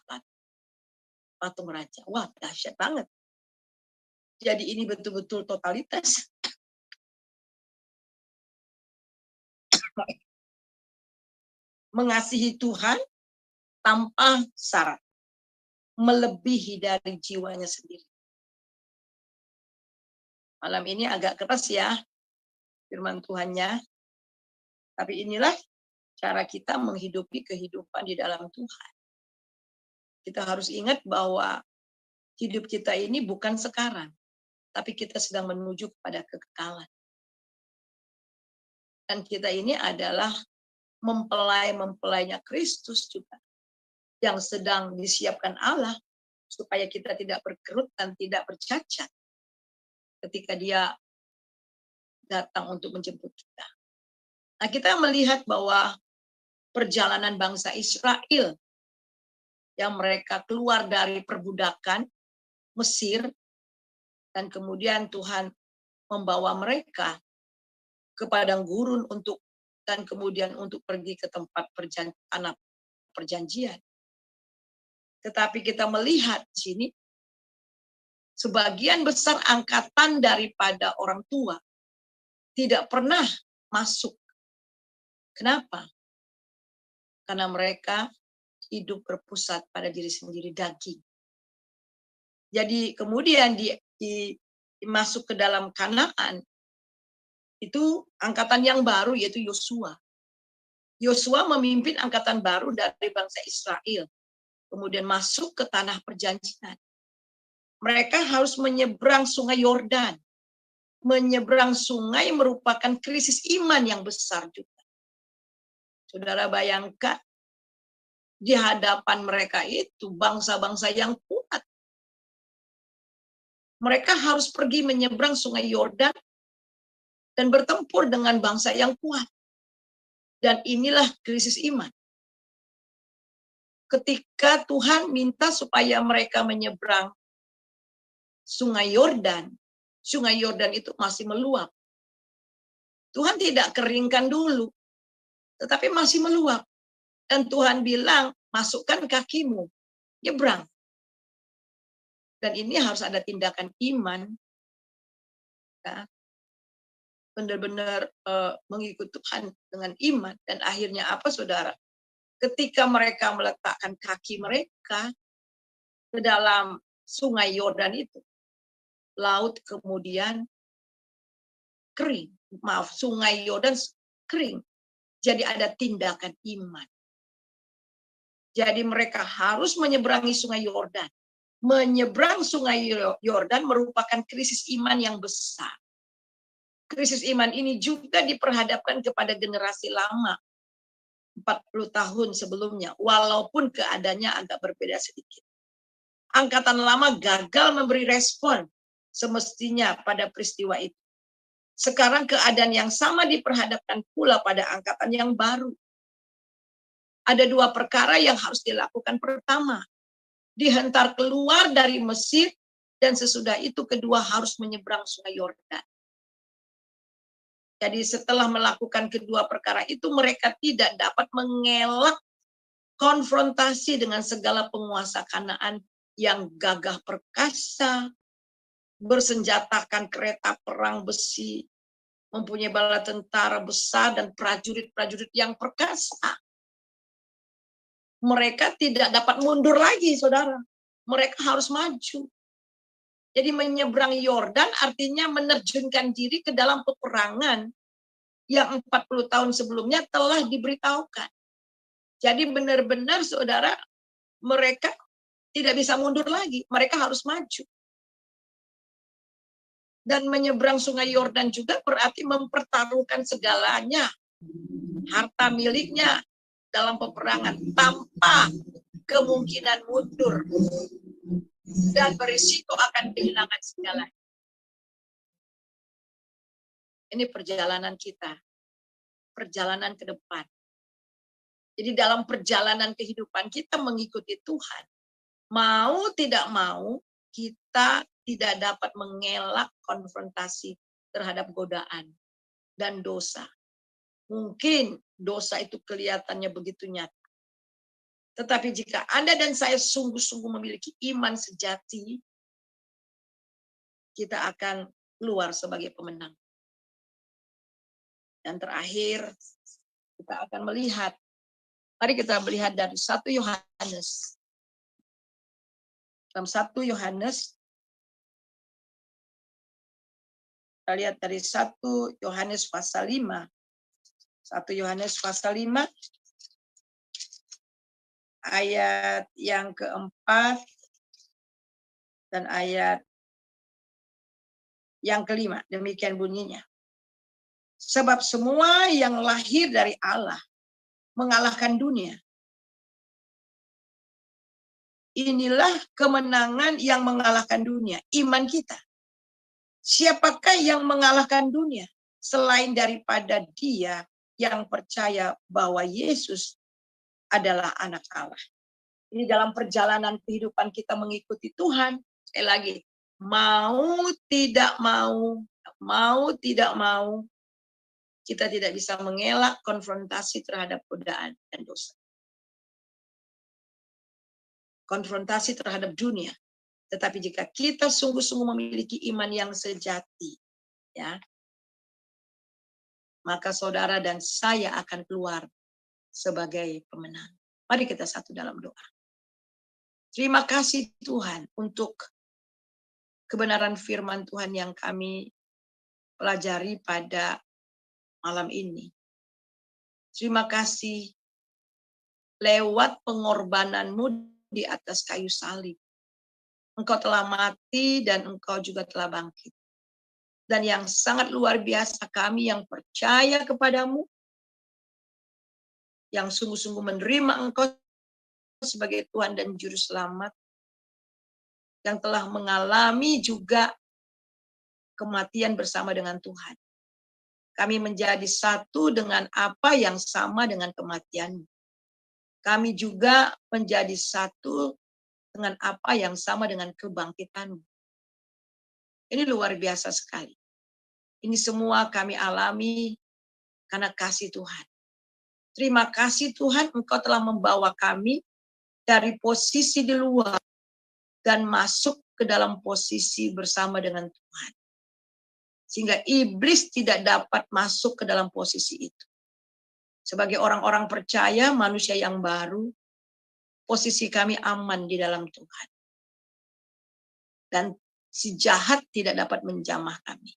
patung raja. Wah, dahsyat banget. Jadi ini betul-betul totalitas. Mengasihi Tuhan tanpa syarat. Melebihi dari jiwanya sendiri. Malam ini agak keras ya firman Tuhannya. Tapi inilah cara kita menghidupi kehidupan di dalam Tuhan. Kita harus ingat bahwa hidup kita ini bukan sekarang. Tapi kita sedang menuju kepada kekekalan. Dan kita ini adalah mempelai-mempelainya Kristus juga. Yang sedang disiapkan Allah supaya kita tidak berkerut dan tidak bercacat ketika dia datang untuk menjemput kita. Nah, kita melihat bahwa perjalanan bangsa Israel yang mereka keluar dari perbudakan Mesir dan kemudian Tuhan membawa mereka ke padang gurun dan kemudian untuk pergi ke tempat tanah perjanjian. Tetapi kita melihat di sini sebagian besar angkatan daripada orang tua tidak pernah masuk. Kenapa? Karena mereka hidup berpusat pada diri sendiri, daging. Jadi kemudian masuk ke dalam Kanaan, itu angkatan yang baru yaitu Yosua. Yosua memimpin angkatan baru dari bangsa Israel, kemudian masuk ke tanah perjanjian. Mereka harus menyeberang sungai Yordan. Menyeberang sungai merupakan krisis iman yang besar juga. Saudara bayangkan, di hadapan mereka itu bangsa-bangsa yang kuat. Mereka harus pergi menyeberang sungai Yordan dan bertempur dengan bangsa yang kuat. Dan inilah krisis iman. Ketika Tuhan minta supaya mereka menyeberang sungai Yordan itu masih meluap. Tuhan tidak keringkan dulu, tetapi masih meluap. Dan Tuhan bilang, masukkan kakimu, nyebrang. Dan ini harus ada tindakan iman. Ya. Benar-benar mengikut Tuhan dengan iman. Dan akhirnya apa, saudara? Ketika mereka meletakkan kaki mereka ke dalam sungai Yordan itu, laut kemudian kering. Maaf, sungai Yordan kering. Jadi ada tindakan iman. Jadi mereka harus menyeberangi sungai Yordan. Menyeberang sungai Yordan merupakan krisis iman yang besar. Krisis iman ini juga diperhadapkan kepada generasi lama. 40 tahun sebelumnya, walaupun keadaannya agak berbeda sedikit. Angkatan lama gagal memberi respon semestinya pada peristiwa itu. Sekarang keadaan yang sama diperhadapkan pula pada angkatan yang baru. Ada dua perkara yang harus dilakukan. Pertama, dihentar keluar dari Mesir, dan sesudah itu kedua harus menyeberang sungai Yordan. Jadi setelah melakukan kedua perkara itu, mereka tidak dapat mengelak konfrontasi dengan segala penguasa Kanaan yang gagah perkasa, bersenjatakan kereta perang besi, mempunyai bala tentara besar dan prajurit-prajurit yang perkasa. Mereka tidak dapat mundur lagi, saudara. Mereka harus maju. Jadi menyeberang Yordan artinya menerjunkan diri ke dalam peperangan yang 40 tahun sebelumnya telah diberitahukan. Jadi benar-benar, saudara, mereka tidak bisa mundur lagi. Mereka harus maju. Dan menyeberang sungai Yordan juga berarti mempertaruhkan segalanya. Harta miliknya dalam peperangan tanpa kemungkinan mundur. Dan berisiko akan kehilangan segalanya. Ini perjalanan kita. Perjalanan ke depan. Jadi dalam perjalanan kehidupan kita mengikuti Tuhan. Mau tidak mau, kita tidak dapat mengelak konfrontasi terhadap godaan dan dosa. Mungkin dosa itu kelihatannya begitu nyata. Tetapi jika Anda dan saya sungguh-sungguh memiliki iman sejati, kita akan keluar sebagai pemenang. Dan terakhir, kita akan melihat, mari kita melihat dari 1 Yohanes. Dalam 1 Yohanes, kita lihat dari 1 Yohanes pasal 5. 1 Yohanes pasal 5, ayat yang keempat dan ayat yang kelima. Demikian bunyinya. Sebab semua yang lahir dari Allah mengalahkan dunia. Inilah kemenangan yang mengalahkan dunia, iman kita. Siapakah yang mengalahkan dunia selain daripada dia yang percaya bahwa Yesus adalah anak Allah. Ini dalam perjalanan kehidupan kita mengikuti Tuhan. Sekali lagi, mau tidak mau, kita tidak bisa mengelak konfrontasi terhadap godaan dan dosa. Konfrontasi terhadap dunia. Tetapi jika kita sungguh-sungguh memiliki iman yang sejati, ya, maka saudara dan saya akan keluar sebagai pemenang. Mari kita satu dalam doa. Terima kasih Tuhan untuk kebenaran firman Tuhan yang kami pelajari pada malam ini. Terima kasih lewat pengorbananmu di atas kayu salib. Engkau telah mati dan engkau juga telah bangkit. Dan yang sangat luar biasa, kami yang percaya kepadamu, yang sungguh-sungguh menerima engkau sebagai Tuhan dan Juru Selamat, yang telah mengalami juga kematian bersama dengan Tuhan. Kami menjadi satu dengan apa yang sama dengan kematian-Mu. Kami juga menjadi satu dengan apa yang sama dengan kebangkitan-Mu. Ini luar biasa sekali. Ini semua kami alami karena kasih Tuhan. Terima kasih Tuhan, Engkau telah membawa kami dari posisi di luar dan masuk ke dalam posisi bersama dengan Tuhan. Sehingga iblis tidak dapat masuk ke dalam posisi itu. Sebagai orang-orang percaya, manusia yang baru, posisi kami aman di dalam Tuhan. Dan si jahat tidak dapat menjamah kami.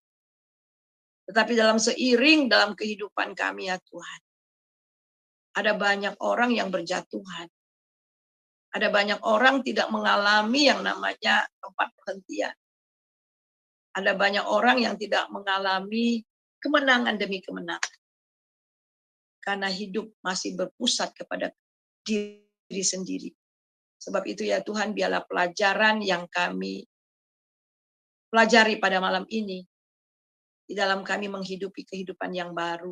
Tetapi dalam seiring dalam kehidupan kami ya Tuhan, ada banyak orang yang berjatuhan. Ada banyak orang tidak mengalami yang namanya tempat perhentian. Ada banyak orang yang tidak mengalami kemenangan demi kemenangan. Karena hidup masih berpusat kepada diri sendiri. Sebab itu ya Tuhan, biarlah pelajaran yang kami pelajari pada malam ini, di dalam kami menghidupi kehidupan yang baru,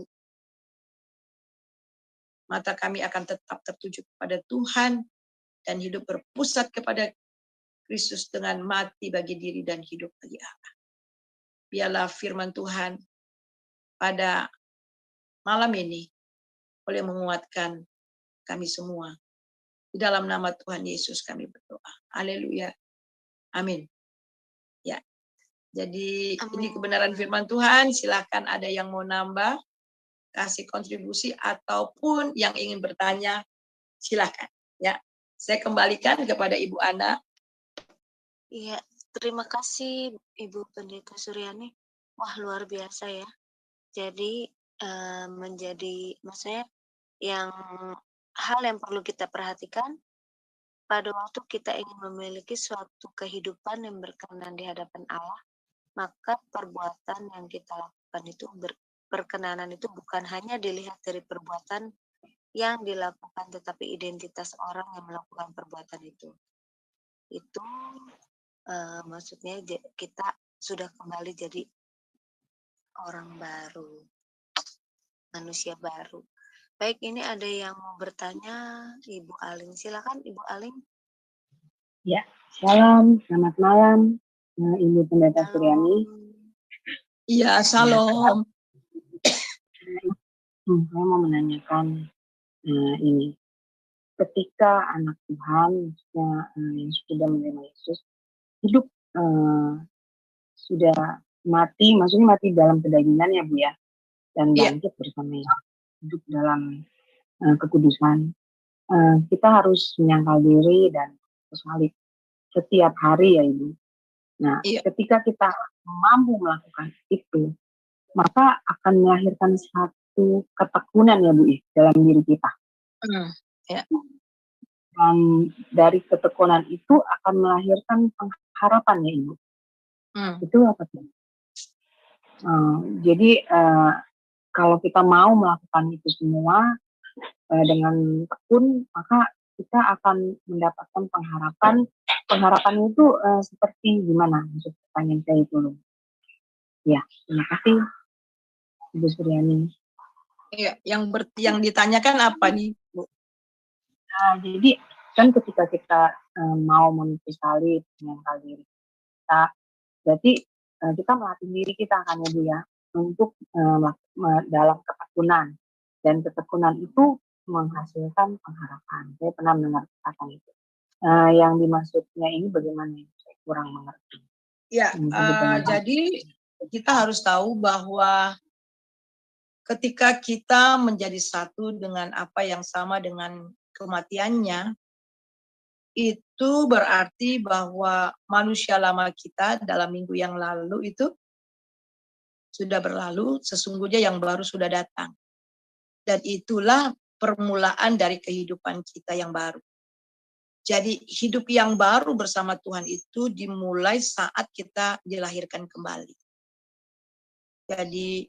mata kami akan tetap tertuju kepada Tuhan dan hidup berpusat kepada Kristus dengan mati bagi diri dan hidup bagi Allah. Biarlah firman Tuhan pada malam ini boleh menguatkan kami semua. Di dalam nama Tuhan Yesus kami berdoa. Haleluya. Amin. Ya. Jadi Amin. ini kebenaran firman Tuhan. Silakan ada yang mau nambah, kasih kontribusi ataupun yang ingin bertanya, silakan. Ya. Saya kembalikan kepada Ibu Ana. Iya, terima kasih Ibu Pendeta Suryani. Wah, luar biasa ya. Jadi menjadi, maksudnya yang hal yang perlu kita perhatikan pada waktu kita ingin memiliki suatu kehidupan yang berkenan di hadapan Allah, maka perbuatan yang kita lakukan itu berkenanan itu bukan hanya dilihat dari perbuatan yang dilakukan, tetapi identitas orang yang melakukan perbuatan itu. Itu maksudnya kita sudah kembali jadi orang baru, manusia baru. Baik, ini ada yang mau bertanya, Ibu Aling. Silakan Ibu Aling. Ya, shalom, selamat malam, Ibu Pendeta Suryani. Iya, shalom. Saya mau menanyakan ini, ketika anak Tuhan yang sudah menerima Yesus hidup sudah mati, maksudnya mati dalam kedagingan ya Bu ya, dan bangkit bersama Yesus, hidup dalam kekudusan. Kita harus menyangkal diri dan salib setiap hari ya Ibu. Nah, ketika kita mampu melakukan itu, maka akan melahirkan satu ketekunan ya Bu dalam diri kita. Dan dari ketekunan itu akan melahirkan pengharapan ya Ibu. Itu apa sih? Jadi kalau kita mau melakukan itu semua dengan tekun, maka kita akan mendapatkan pengharapan. Pengharapan itu seperti gimana? Maksud pertanyaan saya itu loh. Ya, terima kasih Ibu Suryani. Iya, yang ditanyakan apa nih, Bu? Nah, jadi kan ketika kita mau memikul salib menyangkal diri kita, berarti kita melatih diri kita kan ya Bu ya, untuk dalam ketekunan, dan ketekunan itu menghasilkan pengharapan. Saya pernah mendengar kata itu. Yang dimaksudnya ini bagaimana? Saya kurang mengerti. Ya, jadi kita harus tahu bahwa ketika kita menjadi satu dengan apa yang sama dengan kematiannya, itu berarti bahwa manusia lama kita dalam minggu yang lalu itu sudah berlalu, sesungguhnya yang baru sudah datang. Dan itulah permulaan dari kehidupan kita yang baru. Jadi hidup yang baru bersama Tuhan itu dimulai saat kita dilahirkan kembali. Jadi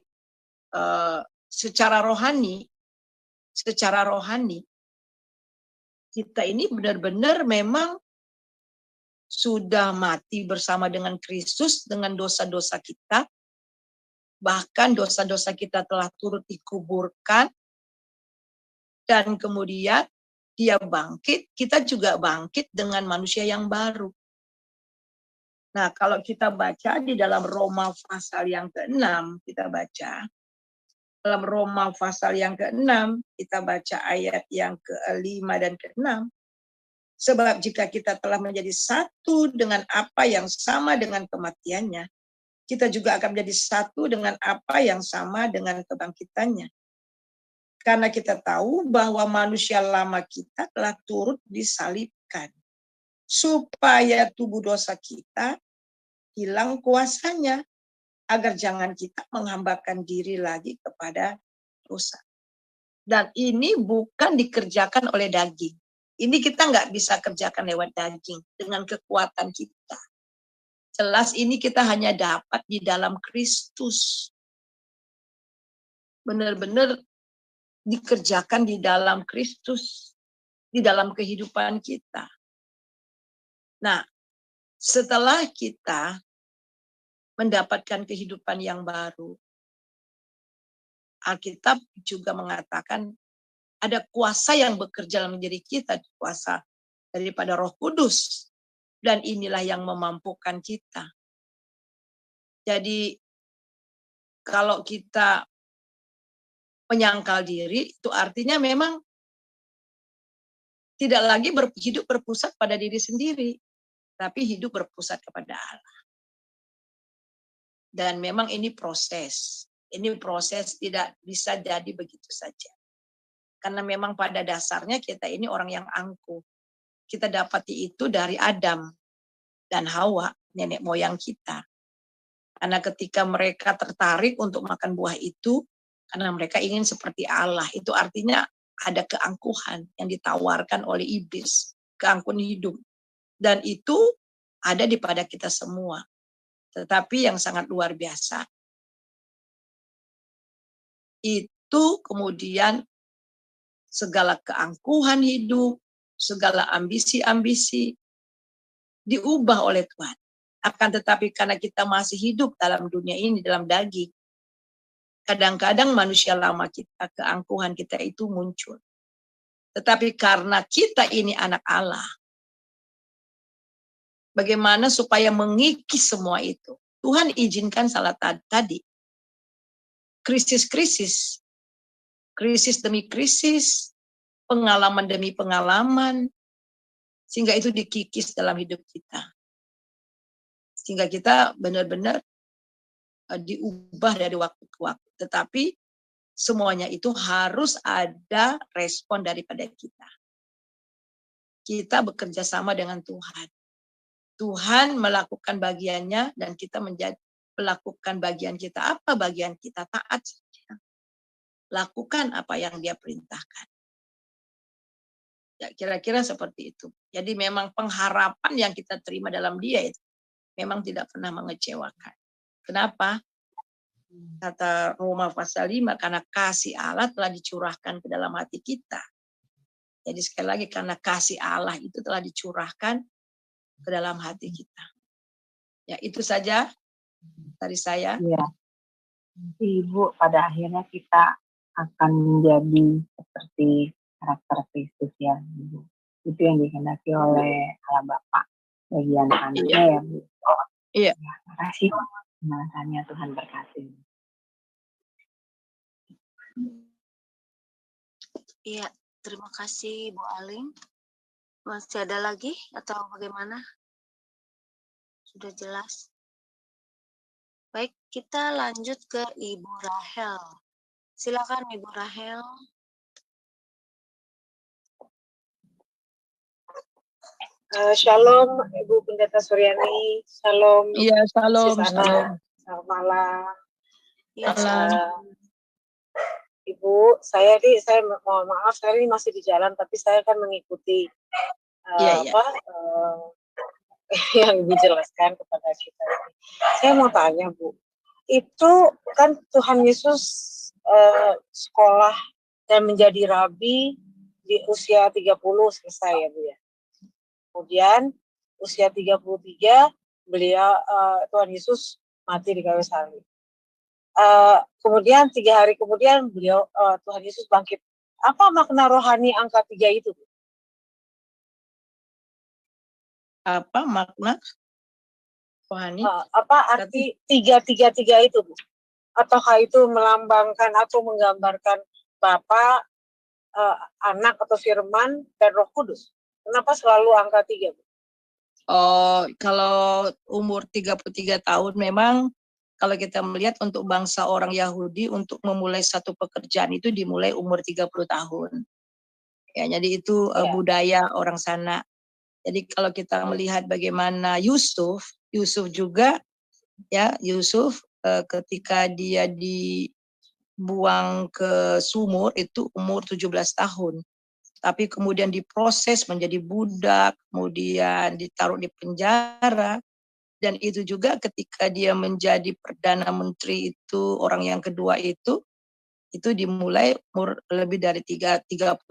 secara rohani kita ini benar-benar memang sudah mati bersama dengan Kristus dengan dosa-dosa kita. Bahkan dosa-dosa kita telah turut dikuburkan. Dan kemudian dia bangkit, kita juga bangkit dengan manusia yang baru. Nah, kalau kita baca di dalam Roma pasal yang ke-6, kita baca. Dalam Roma pasal yang ke-6, kita baca ayat yang ke-5 dan ke-6. Sebab jika kita telah menjadi satu dengan apa yang sama dengan kematiannya, kita juga akan menjadi satu dengan apa yang sama dengan kebangkitannya. Karena kita tahu bahwa manusia lama kita telah turut disalibkan, supaya tubuh dosa kita hilang kuasanya, agar jangan kita menghambakan diri lagi kepada dosa. Dan ini bukan dikerjakan oleh daging. Ini kita nggak bisa kerjakan lewat daging dengan kekuatan kita. Jelas ini kita hanya dapat di dalam Kristus. Benar-benar dikerjakan di dalam Kristus, di dalam kehidupan kita. Nah, setelah kita mendapatkan kehidupan yang baru, Alkitab juga mengatakan ada kuasa yang bekerja dalam diri kita, kuasa daripada Roh Kudus. Dan inilah yang memampukan kita. Jadi, kalau kita menyangkal diri, itu artinya memang tidak lagi hidup berpusat pada diri sendiri, tapi hidup berpusat kepada Allah. Dan memang ini proses. Ini proses tidak bisa jadi begitu saja. Karena memang pada dasarnya kita ini orang yang angkuh. Kita dapati itu dari Adam dan Hawa, nenek moyang kita. Karena ketika mereka tertarik untuk makan buah itu, karena mereka ingin seperti Allah. Itu artinya ada keangkuhan yang ditawarkan oleh iblis. Keangkuhan hidup. Dan itu ada di pada kita semua. Tetapi yang sangat luar biasa, itu kemudian segala keangkuhan hidup, segala ambisi-ambisi diubah oleh Tuhan. Akan tetapi karena kita masih hidup dalam dunia ini, dalam daging, kadang-kadang manusia lama kita, keangkuhan kita itu muncul. Tetapi karena kita ini anak Allah, bagaimana supaya mengikis semua itu? Tuhan izinkan salah tadi. Krisis-krisis. Krisis demi krisis. Pengalaman demi pengalaman. Sehingga itu dikikis dalam hidup kita. Sehingga kita benar-benar diubah dari waktu ke waktu. Tetapi semuanya itu harus ada respon daripada kita. Kita bekerja sama dengan Tuhan. Tuhan melakukan bagiannya dan kita melakukan bagian kita. Apa bagian kita? Taat saja. Lakukan apa yang dia perintahkan. Ya, kira-kira seperti itu. Jadi memang pengharapan yang kita terima dalam dia itu memang tidak pernah mengecewakan. Kenapa? Kata Roma pasal 5, karena kasih Allah telah dicurahkan ke dalam hati kita. Jadi sekali lagi, karena kasih Allah itu telah dicurahkan ke dalam hati kita. Ya, itu saja dari saya. Iya. Ibu, pada akhirnya kita akan menjadi seperti karakter Kristus ya, Ibu. Itu yang dikehendaki oleh Allah Bapa. Bagian kanannya ya, Bu. Iya. Terima kasih. Pembahasannya Tuhan berkati. Iya, terima kasih Bu Aling. Masih ada lagi atau bagaimana? Sudah jelas. Baik, kita lanjut ke Ibu Rahel. Silakan Ibu Rahel. Shalom Ibu Pendeta Suryani. Shalom. Iya, shalom. Shalom. Selamat malam. Ya, Malam. Ibu, saya mohon maaf, saya ini masih di jalan, tapi saya kan mengikuti yang Ibu jelaskan kepada kita. Saya mau tanya, Bu, itu kan Tuhan Yesus sekolah dan menjadi rabi di usia 30 selesai ya, Bu ya. Kemudian usia 33 beliau Tuhan Yesus mati di kayu salib. Kemudian 3 hari kemudian beliau Tuhan Yesus bangkit. Apa makna rohani angka 3 itu? Apa makna rohani? Apa arti 333 itu, Bu? Ataukah itu melambangkan atau menggambarkan Bapa, Anak atau Firman dan Roh Kudus? Kenapa selalu angka 3, Bu? Oh, kalau umur 33 tahun memang kalau kita melihat untuk bangsa orang Yahudi untuk memulai satu pekerjaan itu dimulai umur 30 tahun. Ya, jadi itu budaya orang sana. Jadi kalau kita melihat bagaimana Yusuf juga ya, Yusuf ketika dia dibuang ke sumur itu umur 17 tahun. Tapi kemudian diproses menjadi budak, kemudian ditaruh di penjara, dan itu juga ketika dia menjadi Perdana Menteri itu, orang yang kedua itu dimulai umur lebih dari 30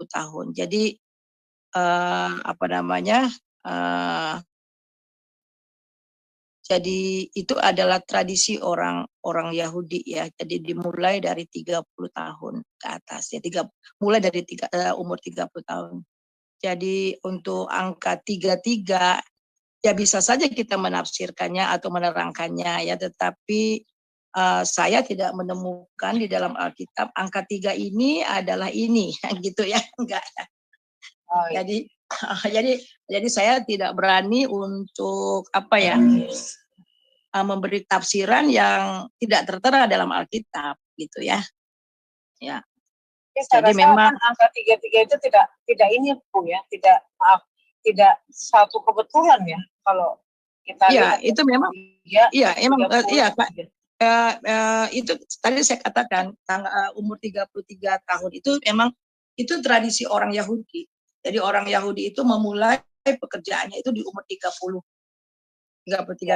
tahun. Jadi jadi itu adalah tradisi orang Yahudi ya. Jadi dimulai dari 30 tahun ke atas ya. Mulai dari umur 30 tahun. Jadi untuk angka 33 ya bisa saja kita menafsirkannya atau menerangkannya ya, tetapi saya tidak menemukan di dalam Alkitab angka 3 ini adalah ini gitu ya, enggak. Jadi saya tidak berani untuk memberi tafsiran yang tidak tertera dalam Alkitab gitu ya. Ya. Jadi memang angka 33 itu tidak ini, Bu ya, tidak satu kebetulan ya kalau kita lihat. Itu memang itu tadi saya katakan umur 33 tahun itu memang itu tradisi orang Yahudi. Jadi orang Yahudi itu memulai pekerjaannya itu di umur 33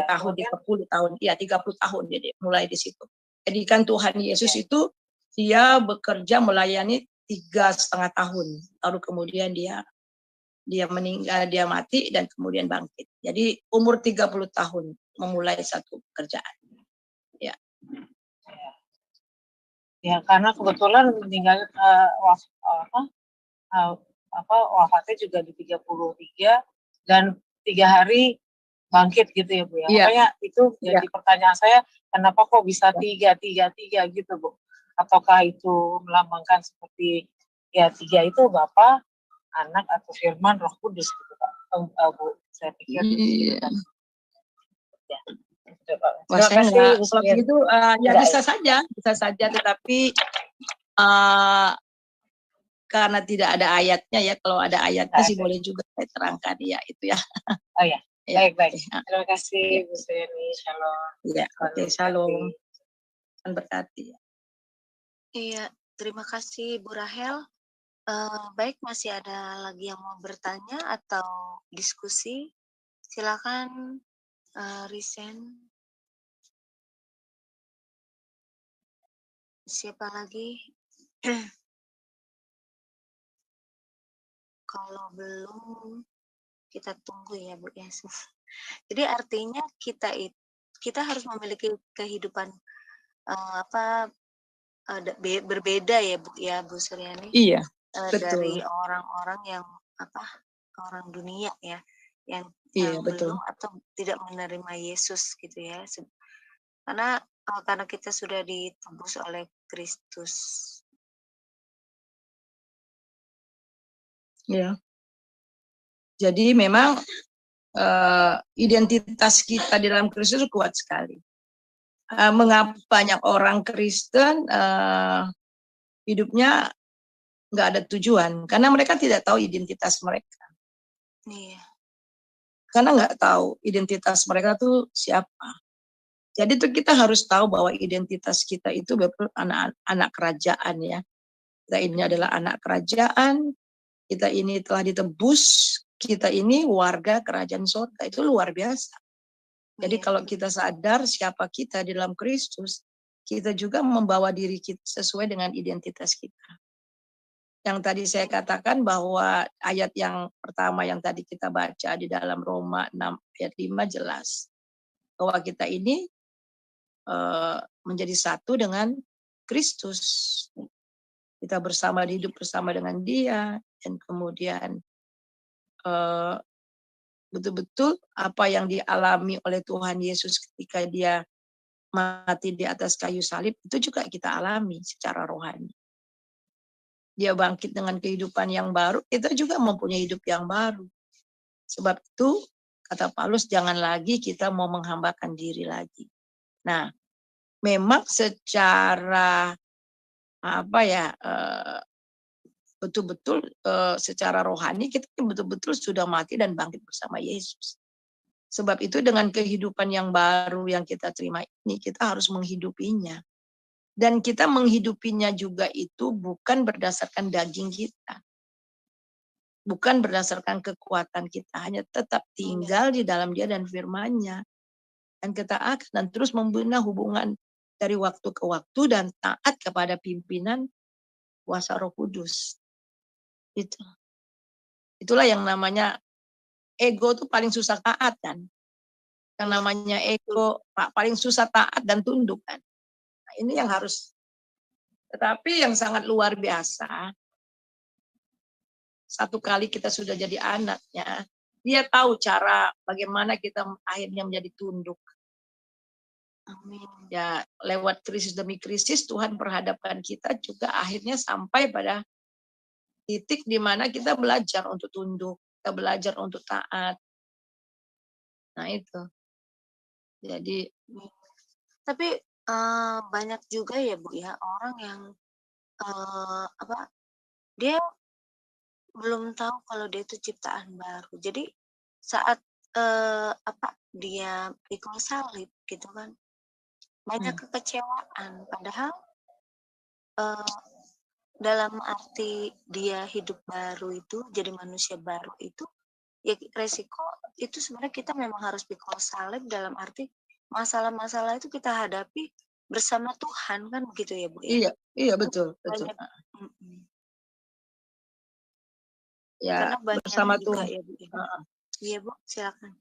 tahun, 30 tahun. Iya, 30 tahun jadi mulai di situ. Jadi kan Tuhan Yesus itu dia bekerja melayani 3,5 tahun. Lalu kemudian dia meninggal, dia mati dan kemudian bangkit. Jadi umur 30 tahun memulai satu pekerjaan. Ya. Ya, karena kebetulan meninggal wafatnya juga di 33 dan 3 hari bangkit gitu ya, Bu ya. Makanya itu jadi pertanyaan saya, kenapa kok bisa 3 gitu, Bu? Ataukah itu melambangkan seperti ya 3 itu Bapa, Anak atau Firman, Roh Kudus gitu, Pak. Bu, saya pikir ya. Terima kasih, kalau begitu ya bisa saja, tetapi karena tidak ada ayatnya ya, kalau ada ayatnya sih boleh juga saya terangkan ya itu ya. Oh ya, baik. Terima kasih Bu Suryani, shalom. Ya, oke, shalom. Tuhan berkati. Iya, terima kasih Bu Rahel. Baik, masih ada lagi yang mau bertanya atau diskusi? Silakan Risen. Siapa lagi? Kalau belum, kita tunggu ya Bu Yesus. Jadi artinya kita harus memiliki kehidupan berbeda ya Bu Suryani. Iya. Dari orang-orang yang orang dunia ya, yang belum atau tidak menerima Yesus gitu ya. Karena kita sudah ditebus oleh Kristus. Ya. Jadi memang identitas kita di dalam Kristus kuat sekali. Mengapa banyak orang Kristen hidupnya nggak ada tujuan? Karena mereka tidak tahu identitas mereka. Iya. Karena nggak tahu identitas mereka tuh siapa. Jadi tuh kita harus tahu bahwa identitas kita itu betul anak kerajaan ya. Kita ini adalah anak kerajaan, kita ini telah ditebus, kita ini warga kerajaan surga. Itu luar biasa. Jadi kalau kita sadar siapa kita di dalam Kristus, kita juga membawa diri kita sesuai dengan identitas kita. Yang tadi saya katakan bahwa ayat yang pertama yang tadi kita baca di dalam Roma 6 ayat 5 jelas. Bahwa kita ini menjadi satu dengan Kristus. Kita hidup bersama dengan Dia, dan kemudian betul-betul apa yang dialami oleh Tuhan Yesus ketika Dia mati di atas kayu salib, itu juga kita alami secara rohani. Dia bangkit dengan kehidupan yang baru, kita juga mempunyai hidup yang baru. Sebab itu, kata Paulus, jangan lagi kita mau menghambakan diri lagi. Nah, memang secara betul-betul secara rohani kita betul-betul sudah mati dan bangkit bersama Yesus. Sebab itu dengan kehidupan yang baru yang kita terima ini, kita harus menghidupinya. Dan kita menghidupinya juga itu bukan berdasarkan daging kita. Bukan berdasarkan kekuatan kita. Hanya tetap tinggal di dalam Dia dan firman-Nya. Dan kita akan terus membina hubungan dari waktu ke waktu dan taat kepada pimpinan kuasa Roh Kudus. Itulah yang namanya ego itu paling susah taat kan. Yang namanya ego paling susah taat dan tunduk kan. Nah, ini yang harus. Tetapi yang sangat luar biasa, satu kali kita sudah jadi anaknya, Dia tahu cara bagaimana kita akhirnya menjadi tunduk. Amin. Ya, lewat krisis demi krisis Tuhan perhadapkan kita juga akhirnya sampai pada titik di mana kita belajar untuk tunduk, kita belajar untuk taat. Nah itu. Jadi, tapi banyak juga ya Bu ya orang yang dia belum tahu kalau dia itu ciptaan baru. Jadi saat dia pikul salib gitu kan, banyak kekecewaan. Padahal dalam arti dia hidup baru itu, jadi manusia baru itu, ya resiko itu sebenarnya kita memang harus pikul salib dalam arti masalah-masalah itu kita hadapi bersama Tuhan kan begitu ya Bu ya? Iya betul. Ya, bersama Tuhan. Ya, Bu. Iya Bu, silakan.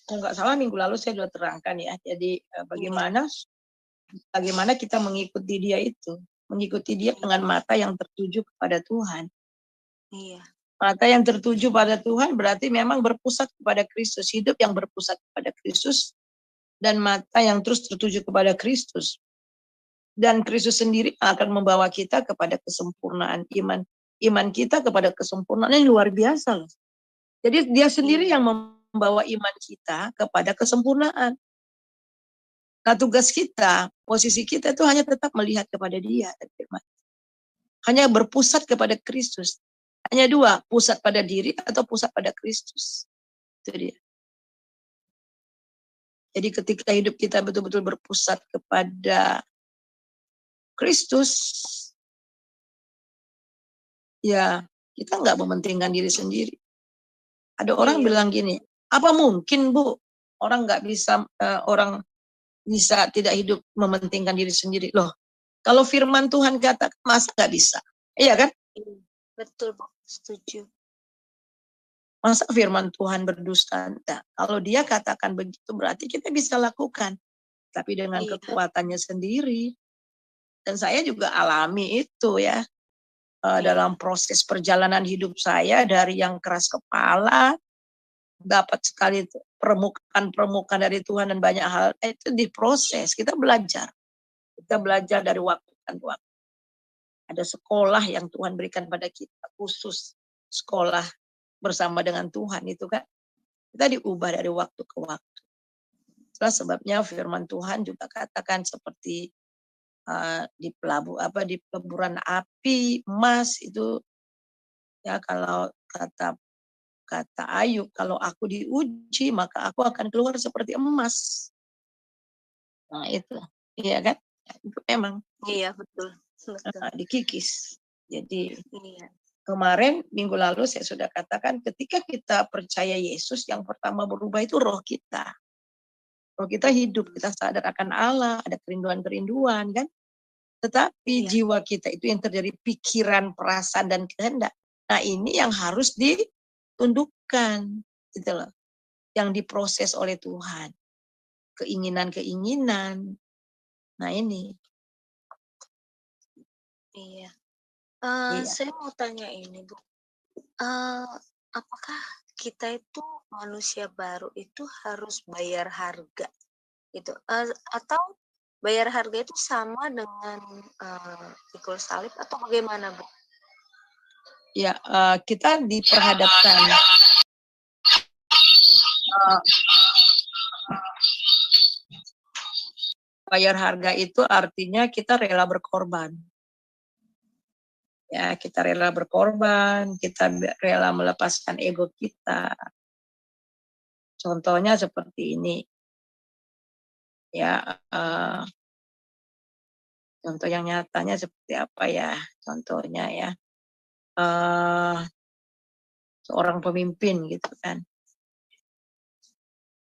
Enggak salah minggu lalu saya sudah terangkan ya. Jadi bagaimana kita mengikuti Dia itu, mengikuti Dia dengan mata yang tertuju kepada Tuhan. Iya. Mata yang tertuju pada Tuhan berarti memang berpusat kepada Kristus, hidup yang berpusat kepada Kristus, dan mata yang terus tertuju kepada Kristus. Dan Kristus sendiri akan membawa kita kepada kesempurnaan iman. Iman kita kepada kesempurnaan yang luar biasa loh. Jadi Dia sendiri yang membawa iman kita kepada kesempurnaan. Nah tugas kita, posisi kita itu hanya tetap melihat kepada Dia. Hanya berpusat kepada Kristus. Hanya dua, pusat pada diri atau pusat pada Kristus. Itu dia. Jadi ketika hidup kita betul-betul berpusat kepada Kristus, ya kita nggak mementingkan diri sendiri. Ada orang bilang gini, apa mungkin Bu, orang bisa tidak hidup mementingkan diri sendiri? Loh, kalau firman Tuhan kata, masa nggak bisa? Iya kan? Betul Bu, setuju. Masa firman Tuhan berdusta? Nah, kalau Dia katakan begitu berarti kita bisa lakukan. Tapi dengan kekuatannya sendiri. Dan saya juga alami itu ya. Dalam proses perjalanan hidup saya dari yang keras kepala, dapat sekali permukaan dari Tuhan dan banyak hal, itu diproses, kita belajar. Kita belajar dari waktu ke waktu. Ada sekolah yang Tuhan berikan pada kita, khusus sekolah bersama dengan Tuhan itu kan. Kita diubah dari waktu ke waktu. Itulah sebabnya firman Tuhan juga katakan seperti di peleburan api emas itu ya, kalau kata Ayub, kalau aku diuji maka aku akan keluar seperti emas. Nah itu, iya kan? Ya, itu memang Iya, betul. Betul. dikikis. Jadi Iya. kemarin minggu lalu saya sudah katakan ketika kita percaya Yesus yang pertama berubah itu roh kita. Roh kita hidup, kita sadar akan Allah, ada kerinduan-kerinduan kan. Tetapi Iya. jiwa kita itu yang terjadi pikiran, perasaan dan kehendak. Nah, ini yang harus ditundukkan gitu loh. Yang diproses oleh Tuhan. Keinginan-keinginan. Nah, ini. Iya. Iya. Saya mau tanya ini, Bu. Apakah kita itu manusia baru itu harus bayar harga gitu? Atau bayar harga itu sama dengan pikul salib atau bagaimana, Bu? Ya, kita diperhadapkan bayar harga itu artinya kita rela berkorban. Ya, kita rela berkorban, kita rela melepaskan ego kita. Contohnya seperti ini. Ya, contoh yang nyatanya seperti apa ya? Contohnya ya, seorang pemimpin gitu kan.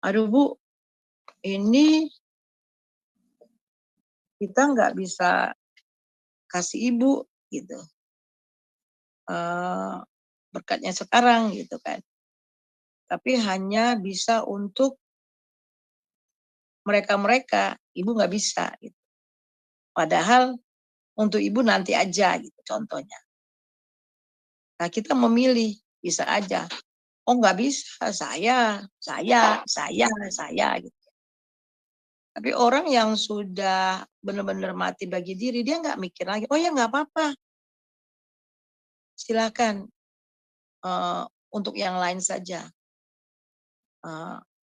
Aduh Bu, ini kita nggak bisa kasih ibu gitu. Berkatnya sekarang gitu kan. Tapi hanya bisa untuk mereka-mereka, ibu nggak bisa gitu. Padahal untuk ibu nanti aja gitu contohnya. Nah kita memilih, bisa aja. Oh nggak bisa, saya gitu. Tapi orang yang sudah benar-benar mati bagi diri, dia nggak mikir lagi, oh ya nggak apa-apa. Silakan untuk yang lain saja.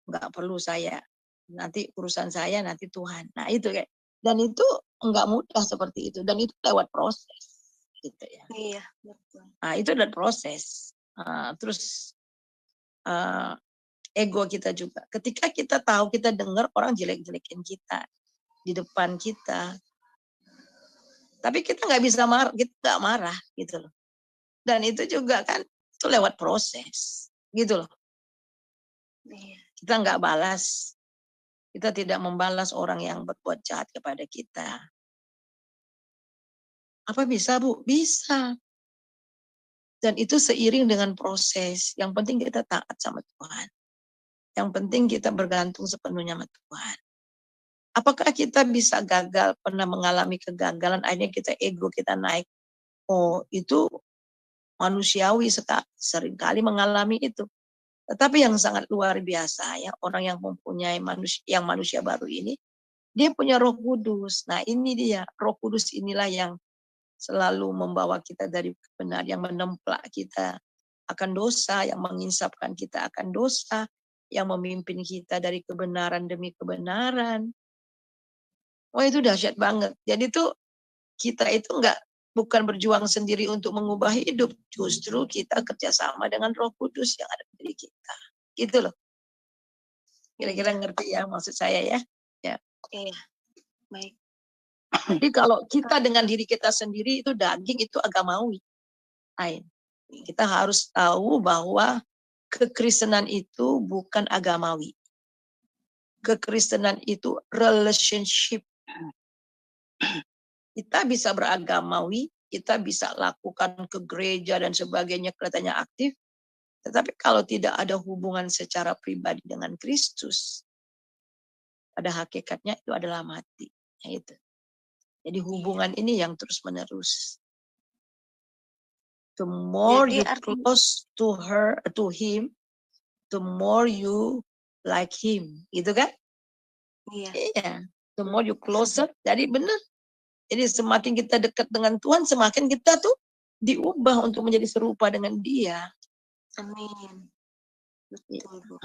Nggak perlu saya. Nanti urusan saya, nanti Tuhan. Nah itu kayak, dan itu nggak mudah seperti itu. Dan itu lewat proses. Gitu ya. Iya, betul. Nah itu lewat proses. Terus ego kita juga. Ketika kita tahu, kita dengar orang jelek-jelekin kita di depan kita. Tapi kita nggak bisa marah, kita nggak marah gitu loh. Dan itu juga kan itu lewat proses gitu loh. Iya. Kita nggak balas. Kita tidak membalas orang yang berbuat jahat kepada kita. Apa bisa Bu? Bisa. Dan itu seiring dengan proses. Yang penting kita taat sama Tuhan. Yang penting kita bergantung sepenuhnya sama Tuhan. Apakah kita bisa gagal, pernah mengalami kegagalan, akhirnya kita ego kita naik? Oh, itu manusiawi seringkali mengalami itu. Tetapi yang sangat luar biasa ya, orang yang mempunyai manusia baru ini, dia punya Roh Kudus. Nah, ini dia, Roh Kudus inilah yang selalu membawa kita dari kebenaran, yang menemplak kita akan dosa, yang menginsapkan kita akan dosa, yang memimpin kita dari kebenaran demi kebenaran. Wah, itu dahsyat banget. Jadi tuh kita itu bukan berjuang sendiri untuk mengubah hidup, justru kita kerjasama dengan Roh Kudus yang ada di diri kita. Gitu loh. Kira-kira ngerti ya maksud saya ya? Ya. Iya, baik. Jadi kalau kita dengan diri kita sendiri itu daging, itu agamawi. Lain. Kita harus tahu bahwa kekristenan itu bukan agamawi. Kekristenan itu relationship. Kita bisa beragamawi, kita bisa lakukan ke gereja dan sebagainya, kelihatannya aktif. Tetapi kalau tidak ada hubungan secara pribadi dengan Kristus, pada hakikatnya itu adalah mati. Ya itu. Jadi hubungan ini yang terus menerus. The more you close to her, to him, the more you like him, gitu kan? Iya. Iya. The more you closer, jadi benar. Jadi semakin kita dekat dengan Tuhan, semakin kita tuh diubah untuk menjadi serupa dengan Dia. Amin. Betul, Bu.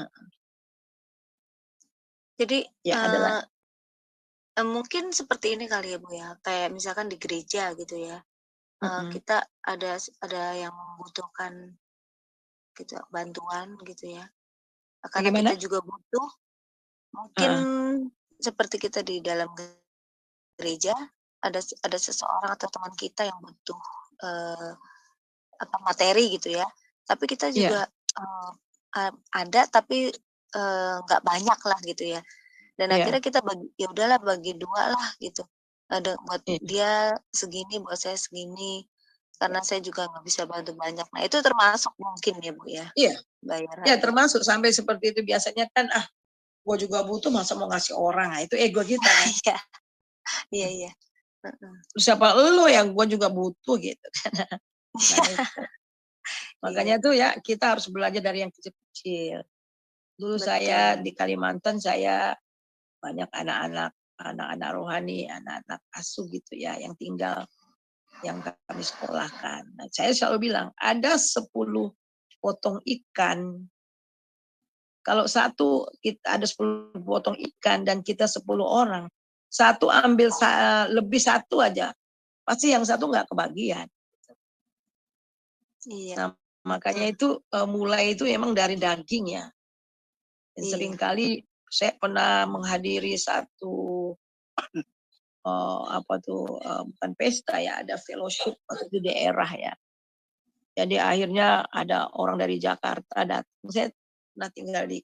Jadi Ya, mungkin seperti ini kali ya Bu ya, kayak misalkan di gereja gitu ya, kita ada yang membutuhkan gitu bantuan gitu ya, karena Bagaimana? kita juga butuh, mungkin seperti kita di dalam gereja ada seseorang atau teman kita yang butuh materi gitu ya, tapi kita juga ada tapi nggak banyak lah gitu ya, dan akhirnya kita ya udahlah bagi 2 lah gitu, ada buat dia segini, buat saya segini, karena saya juga nggak bisa bantu banyak. Nah itu termasuk mungkin ya Bu ya? Iya. Bayaran. Ya termasuk sampai seperti itu biasanya kan gue juga butuh masa mau ngasih orang, nah, itu ego kita kan. Iya. Siapa lo yang gue juga butuh gitu kan. Nah, itu. Makanya tuh ya kita harus belajar dari yang kecil-kecil. Dulu saya di Kalimantan saya banyak anak-anak rohani, anak-anak asuh gitu ya yang tinggal yang kami sekolahkan. Nah, saya selalu bilang ada 10 potong ikan. Kalau kita ada 10 potong ikan dan kita 10 orang, satu ambil lebih satu aja, pasti yang satu nggak kebagian. Iya. Nah, makanya itu mulai itu emang dari daging ya. Dan seringkali saya pernah menghadiri satu bukan pesta ya, ada fellowship di daerah ya. Jadi akhirnya ada orang dari Jakarta datang. Saya pernah tinggal di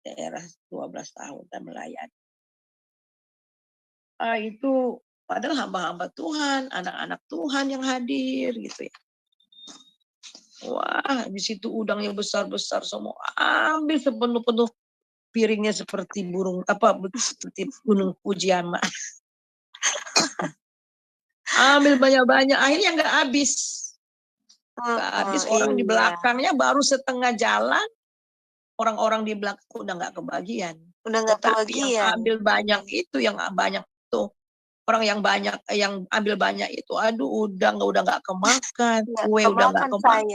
daerah 12 tahun dan melayani. Itu padahal hamba-hamba Tuhan, anak-anak Tuhan yang hadir gitu ya. Wah, di situ udangnya besar-besar semua. Ambil sepenuh-penuh piringnya seperti seperti gunung Fujiyama. Ambil banyak-banyak, akhirnya nggak habis. Nggak habis, orang di belakangnya baru setengah jalan, orang-orang di belakang udah nggak kebagian. Tetapi yang ambil banyak itu, orang yang ambil banyak itu, aduh udah nggak kemakan, kue udah nggak kemakan.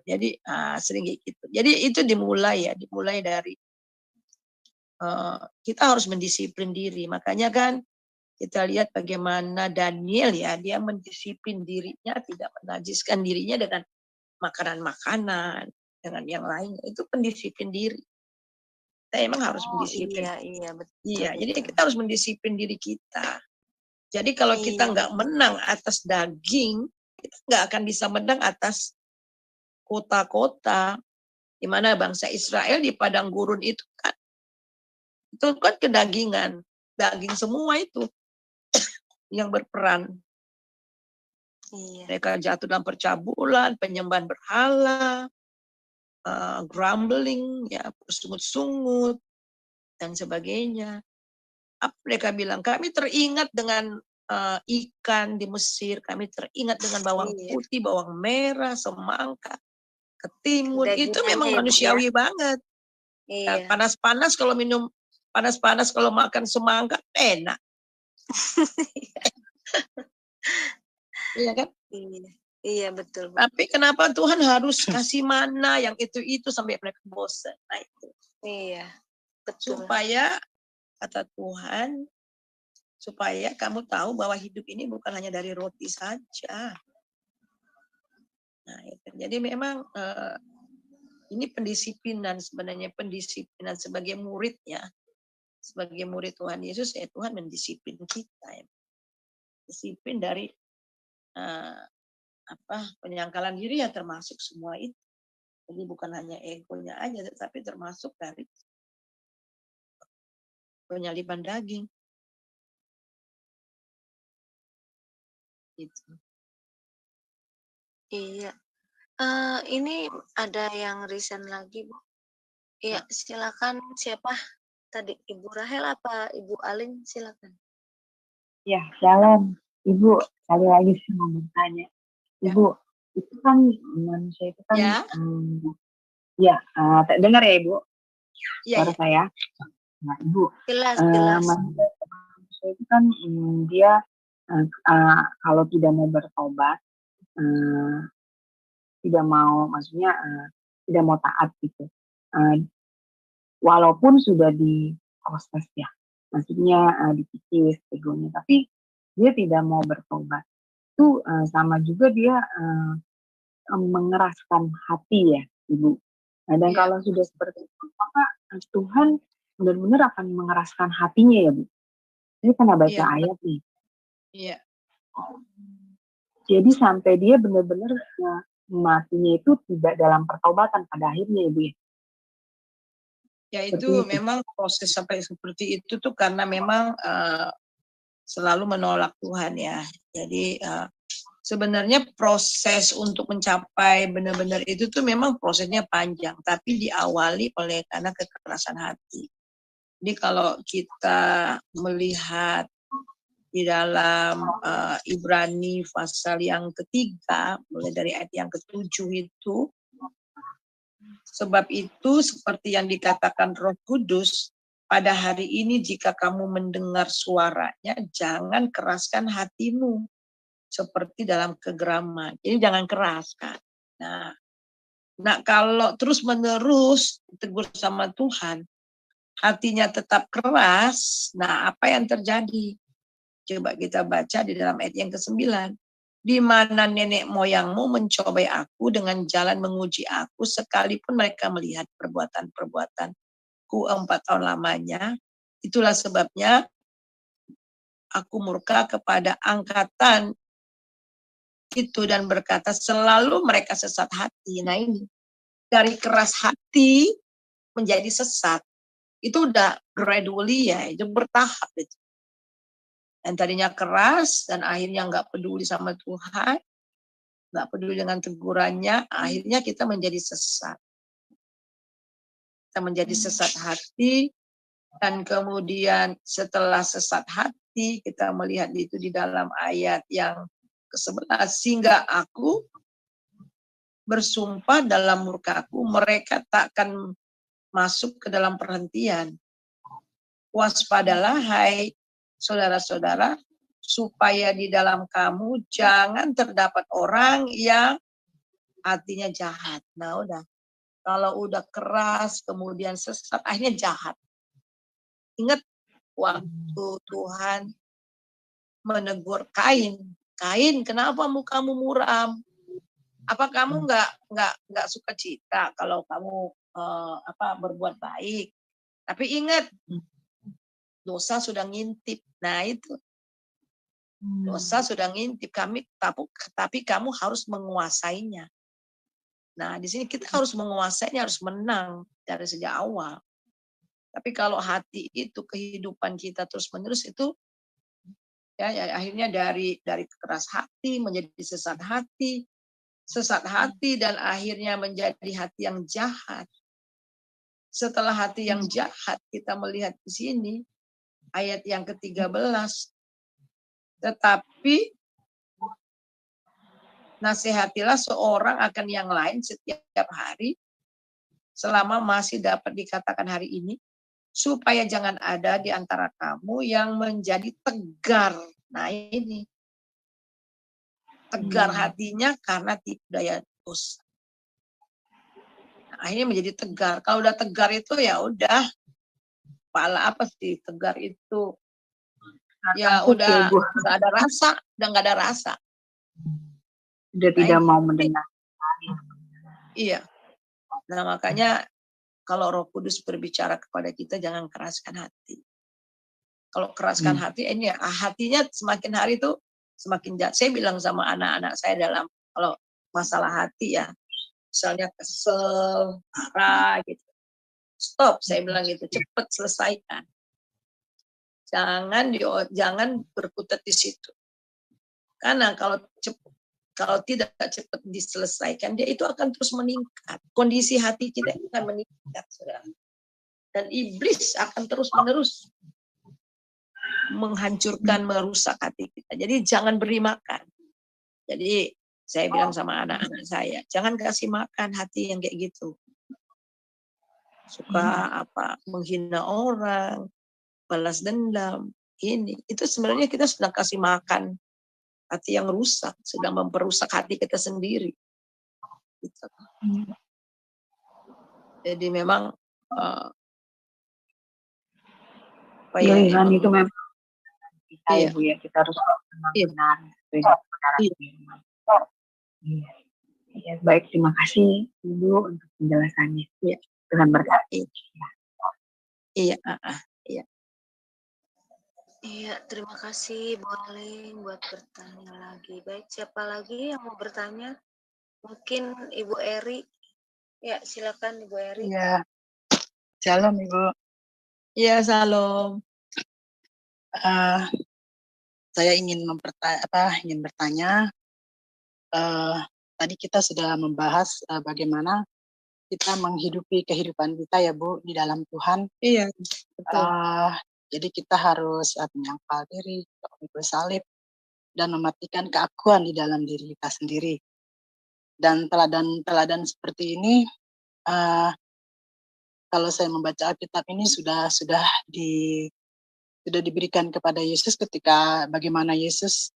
Jadi sering gitu. Jadi itu dimulai dari kita harus mendisiplin diri. Makanya kan kita lihat bagaimana Daniel ya, dia mendisiplin dirinya, tidak menajiskan dirinya dengan makanan-makanan, dengan yang lain. Itu pendisiplin diri. Kita emang harus mendisiplin. Iya, betul. Iya, jadi kita harus mendisiplin diri kita. Jadi kalau kita nggak menang atas daging, kita nggak akan bisa menang atas kota-kota. Di mana bangsa Israel di padang gurun itu kan kedagingan, daging semua itu yang berperan. Mereka jatuh dalam percabulan, penyembahan berhala, grumbling, ya, bersungut-sungut dan sebagainya. Mereka bilang, kami teringat dengan ikan di Mesir, kami teringat dengan bawang putih, bawang merah, semangka, ketimun. Itu memang manusiawi banget. Iya. Panas-panas kalau minum, panas-panas kalau makan semangka, enak. Iya kan? Iya betul. Tapi kenapa Tuhan harus kasih mana yang itu sampai mereka bosan? Nah itu. Iya. Betul. Supaya kata Tuhan, supaya kamu tahu bahwa hidup ini bukan hanya dari roti saja. Nah itu. Jadi memang ini pendisiplinan sebenarnya, pendisiplinan sebagai murid ya. Sebagai murid Tuhan Yesus, ya Tuhan mendisiplin kita. Ya. Disiplin dari penyangkalan diri ya termasuk semua itu. Jadi bukan hanya egonya aja, tetapi termasuk dari penyaliban daging. Gitu. Iya. Ini ada yang resign lagi, Bu. Iya, silakan. Siapa tadi? Ibu Rahel apa Ibu Aling? Silakan. Ya, shalom. Ibu, sekali lagi saya mau bertanya. Ibu, itu kan manusia itu kan dengar ya Ibu? Suara saya. Nah, Ibu. Jelas. Manusia itu kan dia kalau tidak mau bertobat, tidak mau, maksudnya tidak mau taat gitu. Walaupun sudah diproses ya, maksudnya dikikis egonya, tapi dia tidak mau bertobat. Itu sama juga dia mengeraskan hati ya, Ibu. Dan kalau sudah seperti itu, maka Tuhan benar-benar akan mengeraskan hatinya ya, Bu. Ini pernah baca Iya. ayat nih. Iya. Jadi sampai dia benar-benar matinya itu tidak dalam pertobatan pada akhirnya, Ibu ya. Ya Seperti itu itu. memang proses sampai seperti itu tuh karena memang selalu menolak Tuhan ya. Jadi sebenarnya proses untuk mencapai benar-benar itu tuh memang prosesnya panjang, tapi diawali oleh karena kekerasan hati. Jadi kalau kita melihat di dalam Ibrani pasal yang ketiga, mulai dari ayat yang ke-7 itu, sebab itu seperti yang dikatakan Roh Kudus, pada hari ini jika kamu mendengar suaranya, jangan keraskan hatimu seperti dalam kegeraman. Jadi jangan keraskan. Nah kalau terus-menerus ditegur sama Tuhan, hatinya tetap keras, nah apa yang terjadi? Coba kita baca di dalam ayat yang ke-9. Di mana nenek moyangmu mencobai aku dengan jalan menguji aku, sekalipun mereka melihat perbuatan-perbuatanku 4 tahun lamanya. Itulah sebabnya aku murka kepada angkatan itu dan berkata selalu mereka sesat hati. Nah ini, dari keras hati menjadi sesat. Itu udah gradually ya, itu bertahap itu. Dan tadinya keras dan akhirnya nggak peduli sama Tuhan, nggak peduli dengan tegurannya, akhirnya kita menjadi sesat. Kita menjadi sesat hati, dan kemudian setelah sesat hati, kita melihat itu di dalam ayat yang ke-11, sehingga aku bersumpah dalam murkaku, mereka takkan masuk ke dalam perhentian. Waspadalah, hai saudara-saudara, supaya di dalam kamu jangan terdapat orang yang hatinya jahat. Nah udah, kalau udah keras, kemudian sesat, akhirnya jahat. Ingat waktu Tuhan menegur Kain, Kain, kenapa mukamu muram? Apa kamu nggak suka cita kalau kamu berbuat baik? Tapi ingat, dosa sudah ngintip. Nah itu, dosa sudah ngintip kami, tapi kamu harus menguasainya. Nah di sini kita harus menguasainya, harus menang dari sejak awal. Tapi kalau hati itu, kehidupan kita terus-menerus itu, ya akhirnya dari keras hati menjadi sesat hati dan akhirnya menjadi hati yang jahat. Setelah hati yang jahat, kita melihat di sini ayat yang ke-13. Tetapi nasihatilah seorang akan yang lain setiap hari, selama masih dapat dikatakan hari ini, supaya jangan ada di antara kamu yang menjadi tegar. Nah ini, tegar hatinya karena tipu daya dosa. Nah, akhirnya menjadi tegar. Kalau udah tegar itu ya udah, pala apa sih tegar itu? Ya udah nggak ada rasa, udah nggak ada rasa. Udah tidak mau mendengar. Iya. Nah makanya kalau Roh Kudus berbicara kepada kita, jangan keraskan hati. Kalau keraskan hati, ini ya, hatinya semakin hari itu semakin jahat. Saya bilang sama anak-anak saya dalam kalau masalah hati ya, misalnya kesel, marah gitu. Stop, saya bilang gitu, cepat selesaikan. Jangan berkutat di situ. Karena kalau tidak cepat diselesaikan, dia itu akan terus meningkat. Kondisi hati kita akan meningkat, saudara. Dan iblis akan terus-menerus menghancurkan, merusak hati kita. Jadi jangan beri makan. Jadi saya bilang sama anak-anak saya, jangan kasih makan hati yang kayak gitu. Suka menghina orang, balas dendam, itu sebenarnya kita sedang kasih makan hati yang rusak, sedang memperusak hati kita sendiri. Gitu. Jadi memang pilihan itu memang kita ya Bu ya, kita harus benar. Iya, baik, terima kasih Ibu untuk penjelasannya. Iya. Tuhan berkati. Iya. Iya, terima kasih Bu Aling buat bertanya lagi. Baik, siapa lagi yang mau bertanya? Mungkin Ibu Eri. Ya, silakan Ibu Eri. Iya, shalom Ibu. Iya, salam. Eh, saya ingin bertanya. Tadi kita sudah membahas bagaimana kita menghidupi kehidupan kita ya Bu di dalam Tuhan. Iya, betul. Jadi kita harus menyangkal diri, memikul salib, dan mematikan keakuan di dalam diri kita sendiri. Dan teladan-teladan seperti ini, kalau saya membaca Alkitab ini sudah diberikan kepada Yesus ketika bagaimana Yesus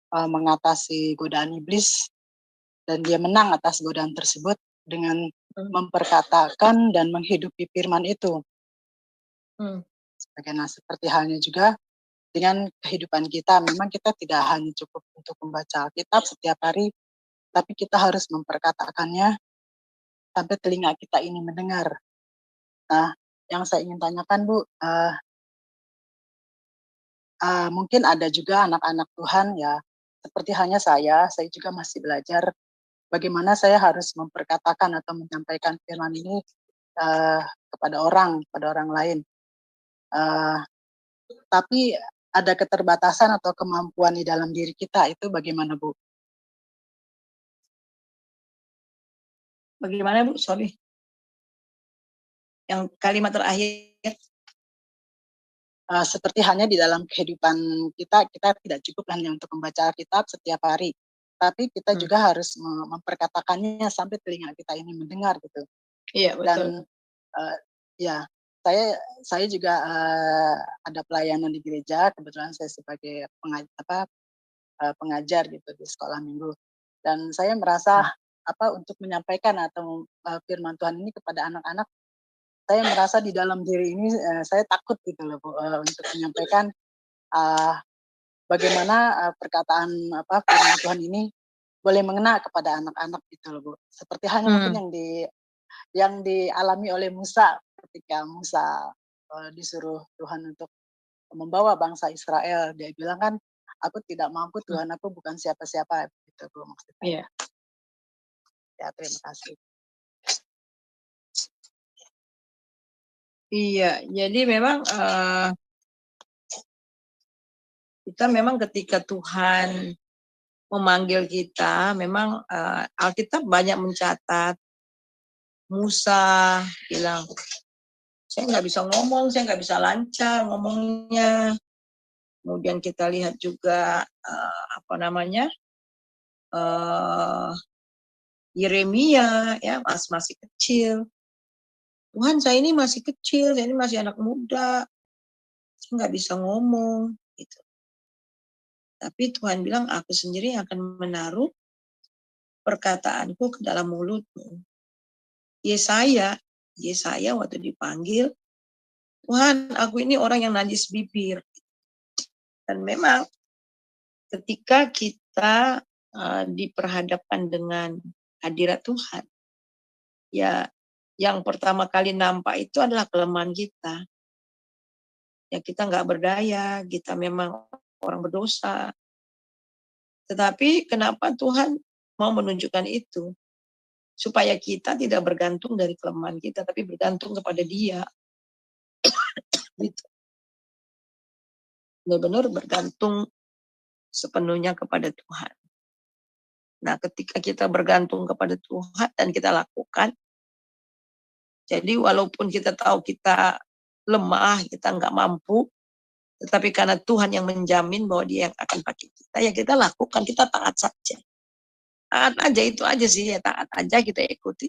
mengatasi godaan iblis, dan dia menang atas godaan tersebut dengan memperkatakan dan menghidupi firman itu. Seperti halnya juga dengan kehidupan kita, memang kita tidak hanya cukup untuk membaca Alkitab setiap hari, tapi kita harus memperkatakannya sampai telinga kita ini mendengar. Nah, yang saya ingin tanyakan Bu, mungkin ada juga anak-anak Tuhan ya, seperti halnya saya juga masih belajar bagaimana saya harus memperkatakan atau menyampaikan firman ini kepada orang lain. Tapi ada keterbatasan atau kemampuan di dalam diri kita, itu bagaimana Bu? Bagaimana Bu? Sorry. Yang kalimat terakhir. Seperti hanya di dalam kehidupan kita tidak cukup hanya untuk membaca Alkitab setiap hari, tapi kita juga harus memperkatakannya sampai telinga kita ini mendengar gitu. Iya, betul. Dan ya, saya juga ada pelayanan di gereja, kebetulan saya sebagai pengajar gitu di sekolah minggu, dan saya merasa untuk menyampaikan atau firman Tuhan ini kepada anak-anak, saya merasa di dalam diri ini saya takut gitu loh Bu, untuk menyampaikan bagaimana perkataan firman Tuhan ini boleh mengena kepada anak-anak gitu loh Bu. Seperti halnya mungkin yang dialami oleh Musa ketika Musa disuruh Tuhan untuk membawa bangsa Israel. Dia bilang kan, aku tidak mampu Tuhan, aku bukan siapa-siapa gitu Bu maksudnya. Iya. Ya, terima kasih. Iya, jadi memang kita memang ketika Tuhan memanggil kita, memang Alkitab banyak mencatat. Musa bilang, saya nggak bisa ngomong, saya nggak bisa lancar ngomongnya. Kemudian kita lihat juga Yeremia, ya masih kecil. Tuhan, saya ini masih kecil, saya ini masih anak muda, saya nggak bisa ngomong, gitu. Tapi Tuhan bilang, aku sendiri akan menaruh perkataanku ke dalam mulutmu. Yesaya waktu dipanggil, Tuhan, aku ini orang yang najis bibir. Dan memang ketika kita diperhadapkan dengan hadirat Tuhan, ya yang pertama kali nampak itu adalah kelemahan kita. Ya kita nggak berdaya, kita memang orang berdosa. Tetapi kenapa Tuhan mau menunjukkan itu? Supaya kita tidak bergantung dari kelemahan kita, tapi bergantung kepada Dia. Gitu. Benar-benar bergantung sepenuhnya kepada Tuhan. Nah, ketika kita bergantung kepada Tuhan dan kita lakukan, jadi walaupun kita tahu kita lemah, kita nggak mampu, tetapi karena Tuhan yang menjamin bahwa Dia yang akan pakai kita, ya kita lakukan, kita taat saja. Taat aja, itu aja sih, ya taat aja, kita ikuti.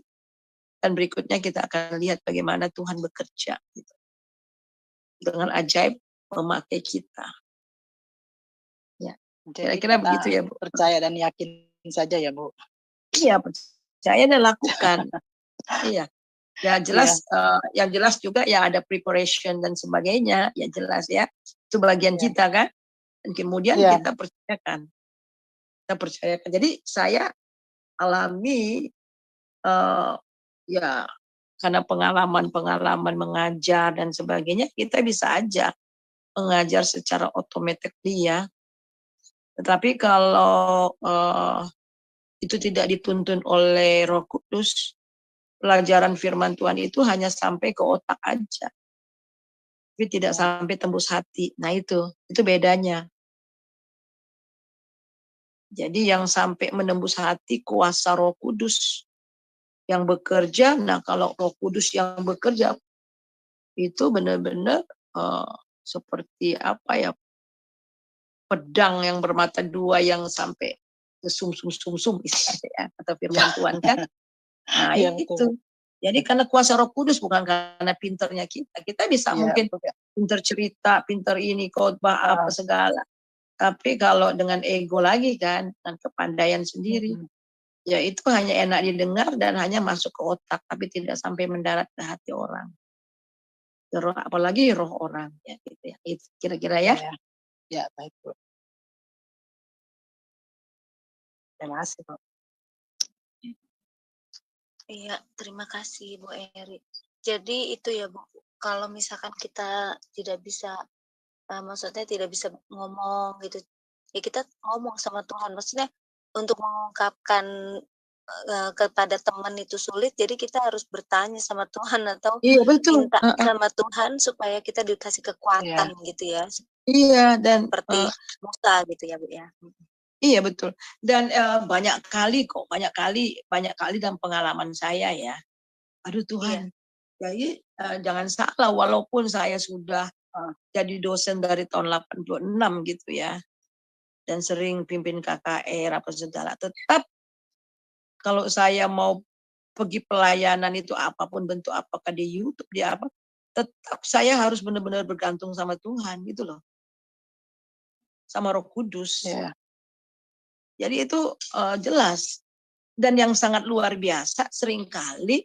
Dan berikutnya kita akan lihat bagaimana Tuhan bekerja. Gitu. Dengan ajaib memakai kita. Ya, kira-kira begitu ya Bu. Percaya dan yakin saja ya Bu. Iya, percaya dan lakukan. Iya. Ya jelas, yang jelas juga ya ada preparation dan sebagainya, ya jelas ya. Itu bagian kita kan. Dan kemudian kita percayakan. Kita percayakan. Jadi saya alami ya karena pengalaman mengajar dan sebagainya, kita bisa aja mengajar secara automatically ya. Tetapi kalau itu tidak dituntun oleh Roh Kudus, pelajaran firman Tuhan itu hanya sampai ke otak aja, tapi tidak sampai tembus hati. Nah itu bedanya. Jadi yang sampai menembus hati kuasa Roh Kudus yang bekerja. Nah kalau Roh Kudus yang bekerja itu benar-benar seperti apa ya, pedang yang bermata dua yang sampai ke sum-sum istilahnya ya, kata firman Tuhan kan. Nah itu. Jadi karena kuasa Roh Kudus, bukan karena pinternya kita. Kita bisa mungkin pinter cerita, pinter ini, khotbah apa segala. Tapi kalau dengan ego lagi kan, dengan kepandaian sendiri, ya itu hanya enak didengar dan hanya masuk ke otak, tapi tidak sampai mendarat ke hati orang. Roh, apalagi roh orang ya gitu ya. Itu kira-kira ya. Ya, baik Bu. Terima kasih Bu. Iya, terima kasih Bu Eri. Jadi itu ya Bu, kalau misalkan kita tidak bisa, maksudnya tidak bisa ngomong gitu, ya kita ngomong sama Tuhan. Maksudnya untuk mengungkapkan kepada teman itu sulit, jadi kita harus bertanya sama Tuhan atau minta sama Tuhan supaya kita dikasih kekuatan gitu ya. Iya, dan seperti Musa gitu ya Bu ya. Iya betul. Dan banyak kali dalam pengalaman saya ya. Aduh Tuhan. Jadi jangan salah, walaupun saya sudah jadi dosen dari tahun 86 gitu ya. Dan sering pimpin KKR apa segala. Tetap kalau saya mau pergi pelayanan itu apapun bentuk, apakah di YouTube, di apa, tetap saya harus benar-benar bergantung sama Tuhan gitu loh. Sama Roh Kudus. Jadi itu jelas. Dan yang sangat luar biasa, seringkali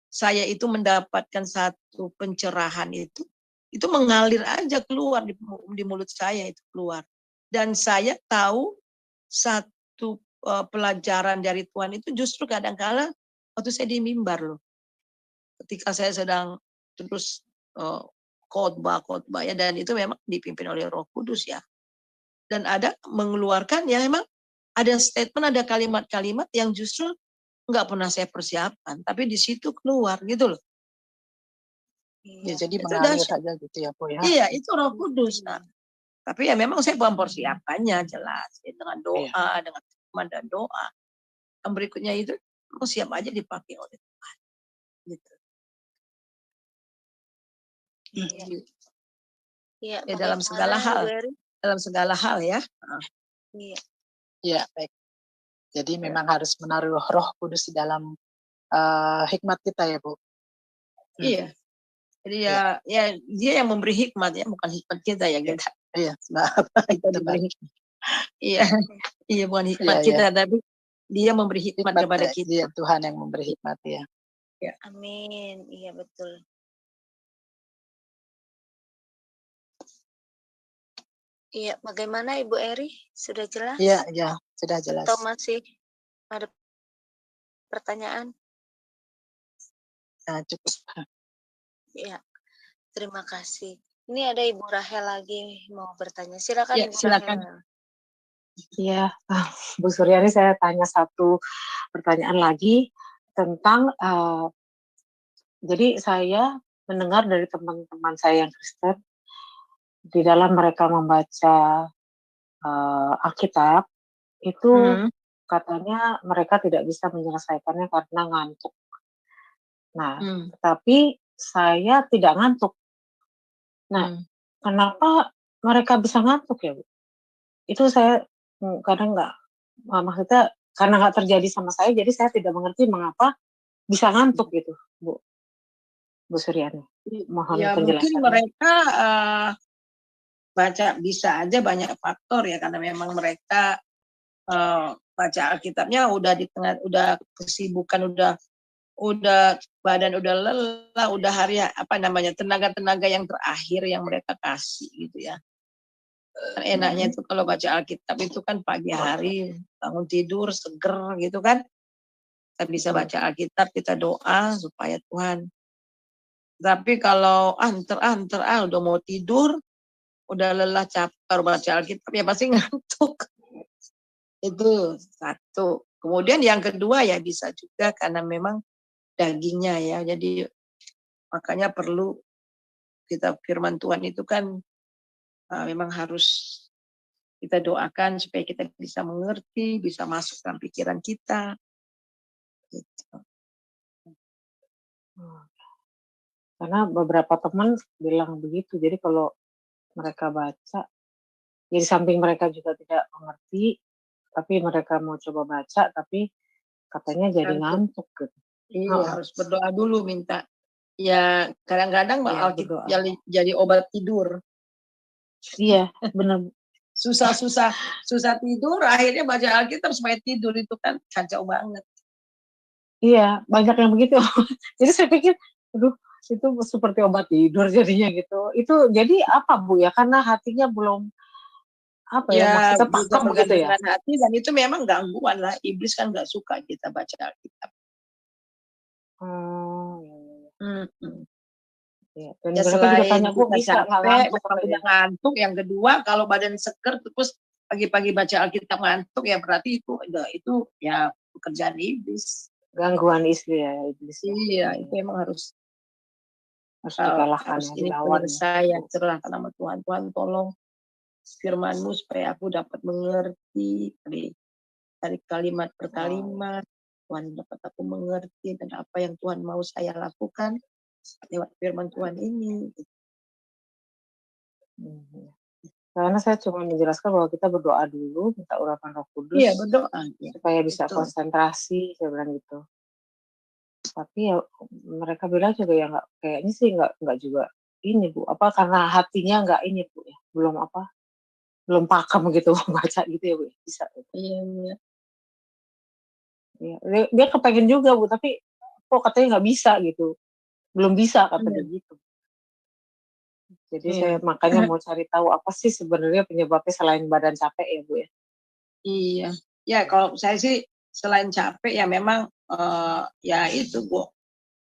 saya itu mendapatkan satu pencerahan itu mengalir aja keluar di mulut saya itu keluar. Dan saya tahu satu pelajaran dari Tuhan itu justru kadang-kala waktu saya di mimbar loh. Ketika saya sedang terus khotbah ya, dan itu memang dipimpin oleh Roh Kudus ya. Dan ada mengeluarkan ya, memang ada statement, ada kalimat-kalimat yang justru nggak pernah saya persiapkan, tapi di situ keluar gitu loh. Ya, jadi mengalir saja gitu ya Bu ya. Iya, itu Roh Kudus. Nah, tapi ya memang saya mempersiapkannya jelas ya, dengan doa, dengan firman dan doa. Yang berikutnya itu mau siap aja dipakai oleh Tuhan. Gitu. Iya. Ya, dalam segala hal. Dalam segala hal ya. Iya. Ya, baik. Jadi memang harus menaruh Roh Kudus di dalam hikmat kita ya Bu. Iya. Jadi ya dia yang memberi hikmat ya, bukan hikmat kita ya kita. Iya, kita diberi hikmat. Iya bukan hikmat kita, tapi dia memberi hikmat kepada kita. Dia Tuhan yang memberi hikmat ya. Amin. Iya betul. Iya, bagaimana Ibu Eri? Sudah jelas? Iya, sudah jelas. Atau masih ada pertanyaan? Nah, cukup. Iya, terima kasih. Ini ada Ibu Rahel lagi mau bertanya. Silakan ya, Ibu silakan. Rahel. Iya, Bu Suryani, saya tanya satu pertanyaan lagi tentang jadi saya mendengar dari teman-teman saya yang Kristen, di dalam mereka membaca Alkitab itu katanya mereka tidak bisa menyelesaikannya karena ngantuk. Nah, tapi saya tidak ngantuk. Nah, kenapa mereka bisa ngantuk ya Bu? Itu saya kadang maksudnya karena nggak terjadi sama saya, jadi saya tidak mengerti mengapa bisa ngantuk gitu, Bu Suryani. Mohon ya penjelasannya. mungkin mereka baca, bisa aja banyak faktor ya, karena memang mereka baca Alkitabnya udah di tengah, udah kesibukan, udah badan udah lelah, udah hari tenaga yang terakhir yang mereka kasih gitu ya. Enaknya itu kalau baca Alkitab itu kan pagi hari bangun tidur seger gitu kan, kita bisa baca Alkitab, kita doa supaya Tuhan. Tapi kalau udah mau tidur, udah lelah capek baca Alkitab ya pasti ngantuk. Itu satu. Kemudian yang kedua ya bisa juga karena memang dagingnya ya. Jadi makanya perlu kita firman Tuhan itu kan memang harus kita doakan supaya kita bisa mengerti, bisa masuk dalam pikiran kita. Gitu. Karena beberapa teman bilang begitu. Jadi kalau mereka baca, jadi samping mereka juga tidak mengerti, tapi mereka mau coba baca, tapi katanya jadi ngantuk gitu. Iya, harus berdoa dulu minta. Ya kadang-kadang Alkitab jadi obat tidur. Iya, benar. Susah tidur, akhirnya baca Alkitab supaya tidur itu kan kacau banget. Iya, banyak yang begitu. Jadi saya pikir, aduh, itu seperti obat tidur jadinya gitu. Itu jadi apa Bu ya? Karena hatinya belum apa ya, maksudnya pakem gitu ya. Hati, dan itu memang gangguan lah. Iblis kan nggak suka kita baca Alkitab. Ya, dan ya, mereka juga tanya, Bu, bisa nggak ngantuk, yang kedua kalau badan seger terus pagi-pagi baca Alkitab ngantuk ya berarti itu ya pekerjaan iblis. Gangguan istri ya iblis. Iya, itu emang harus dikalahkan, harus ini penyelesaian, serahkan sama Tuhan. Tuhan tolong firman-Mu supaya aku dapat mengerti dari kalimat per kalimat. Tuhan dapat aku mengerti dan apa yang Tuhan mau saya lakukan lewat firman Tuhan ini. Karena saya cuma menjelaskan bahwa kita berdoa dulu, minta urapan Roh Kudus. Iya, berdoa. Supaya bisa konsentrasi, saya bilang gitu. Tapi ya mereka bilang juga ya nggak, kayaknya sih nggak juga ini Bu. Apa karena hatinya nggak ini Bu ya, belum pakem gitu baca gitu ya Bu. Bisa. Iya. Ya, dia kepengen juga Bu, tapi kok katanya nggak bisa gitu. Belum bisa katanya gitu. Jadi saya makanya mau cari tahu apa sih sebenarnya penyebabnya selain badan capek ya Bu ya. Iya. Ya kalau saya sih selain capek ya memang ya itu Bu.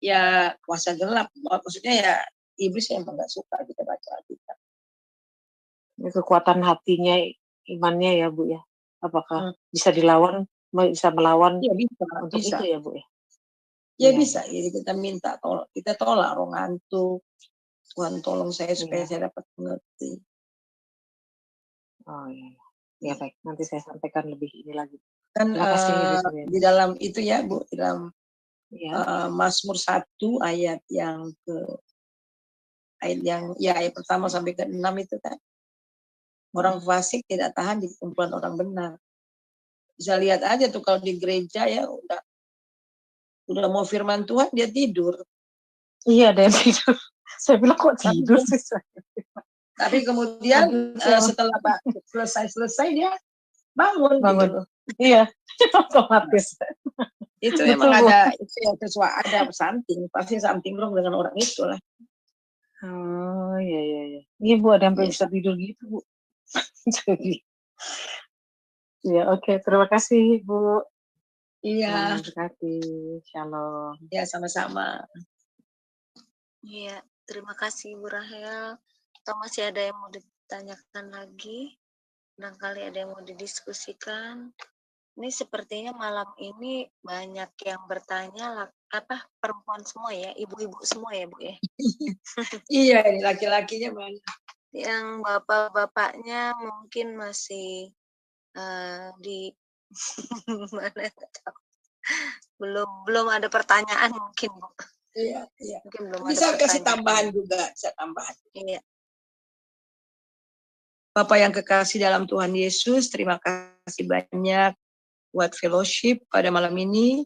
Ya kuasa gelap. Maksudnya ya iblis yang nggak suka kita baca Alkitab. Kekuatan hatinya, imannya ya Bu ya. Apakah bisa dilawan, bisa melawan ya, bisa, untuk bisa. itu ya Bu ya? Ya bisa, jadi kita minta tolong, kita tolak roh ngantuk. Tuhan tolong saya supaya saya dapat mengerti. Oh iya. Ya baik, nanti saya sampaikan lebih ini lagi. Kan di dalam itu ya Bu, di dalam Mazmur 1 ayat yang ayat pertama sampai ke 6 itu kan. Orang fasik tidak tahan di kumpulan orang benar. Bisa lihat aja tuh kalau di gereja ya udah mau firman Tuhan dia tidur. Iya, dia tidur. Saya bilang kok tidur sih. Tapi kemudian setelah selesai dia bangun. Gitu. Iya, otomatis. Itu memang ada ada something, pasti something wrong dengan orang itu lah. Oh iya. Iya Bu, ada yang bisa tidur gitu Bu. Jadi, ya oke, terima kasih Bu. Iya. Terima kasih, shalom. Ya sama-sama. Iya, terima kasih Bu Rahel. Atau masih ada yang mau ditanyakan lagi? Barangkali ada yang mau didiskusikan. Ini sepertinya malam ini banyak yang bertanya, perempuan semua ya, ibu-ibu semua ya Bu ya? Iya, laki-lakinya banyak. Yang bapak-bapaknya mungkin masih di mana belum ada pertanyaan mungkin Bu. Iya. Mungkin belum bisa ada kasih tambahan juga, bisa tambahan. Iya. Bapak yang kekasih dalam Tuhan Yesus, terima kasih banyak buat fellowship pada malam ini,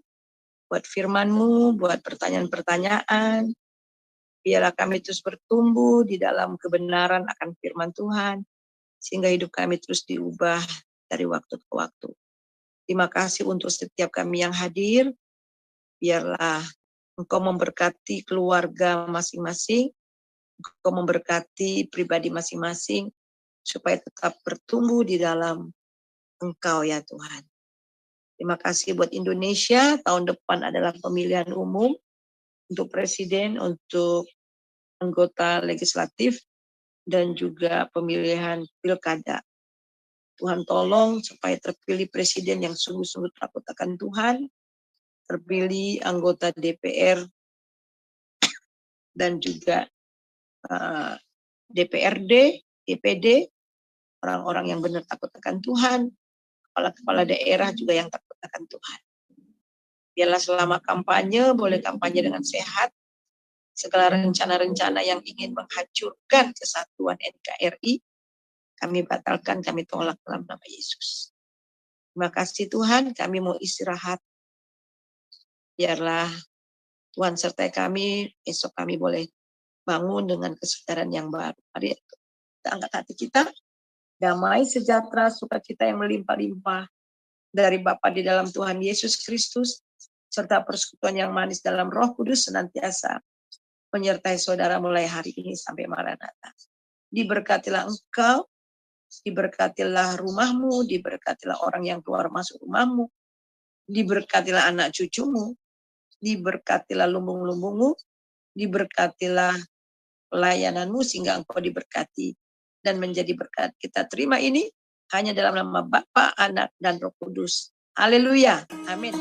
buat firman-Mu, buat pertanyaan-pertanyaan. Biarlah kami terus bertumbuh di dalam kebenaran akan firman Tuhan, sehingga hidup kami terus diubah dari waktu ke waktu. Terima kasih untuk setiap kami yang hadir. Biarlah Engkau memberkati keluarga masing-masing, Engkau memberkati pribadi masing-masing, supaya tetap bertumbuh di dalam Engkau ya Tuhan. Terima kasih buat Indonesia, tahun depan adalah pemilihan umum untuk presiden, untuk anggota legislatif. dan juga pemilihan pilkada. Tuhan tolong supaya terpilih presiden yang sungguh-sungguh takut akan Tuhan, terpilih anggota DPR dan juga DPRD, DPD, orang-orang yang benar takut akan Tuhan, kepala-kepala daerah juga yang takut akan Tuhan. Biarlah selama kampanye, boleh kampanye dengan sehat, segala rencana-rencana yang ingin menghancurkan kesatuan NKRI, kami batalkan, kami tolak dalam nama Yesus. Terima kasih Tuhan, kami mau istirahat. Biarlah Tuhan sertai kami, esok kami boleh bangun dengan kesadaran yang baru. Mari kita angkat hati kita, damai, sejahtera, sukacita yang melimpah-limpah dari Bapa di dalam Tuhan Yesus Kristus, serta persekutuan yang manis dalam Roh Kudus senantiasa menyertai saudara mulai hari ini sampai Maranatha. Diberkatilah engkau, diberkatilah rumahmu, diberkatilah orang yang keluar masuk rumahmu, diberkatilah anak cucumu, diberkatilah lumbung-lumbungmu, diberkatilah pelayananmu sehingga engkau diberkati dan menjadi berkat. Kita terima ini hanya dalam nama Bapa, Anak, dan Roh Kudus. Haleluya. Amin.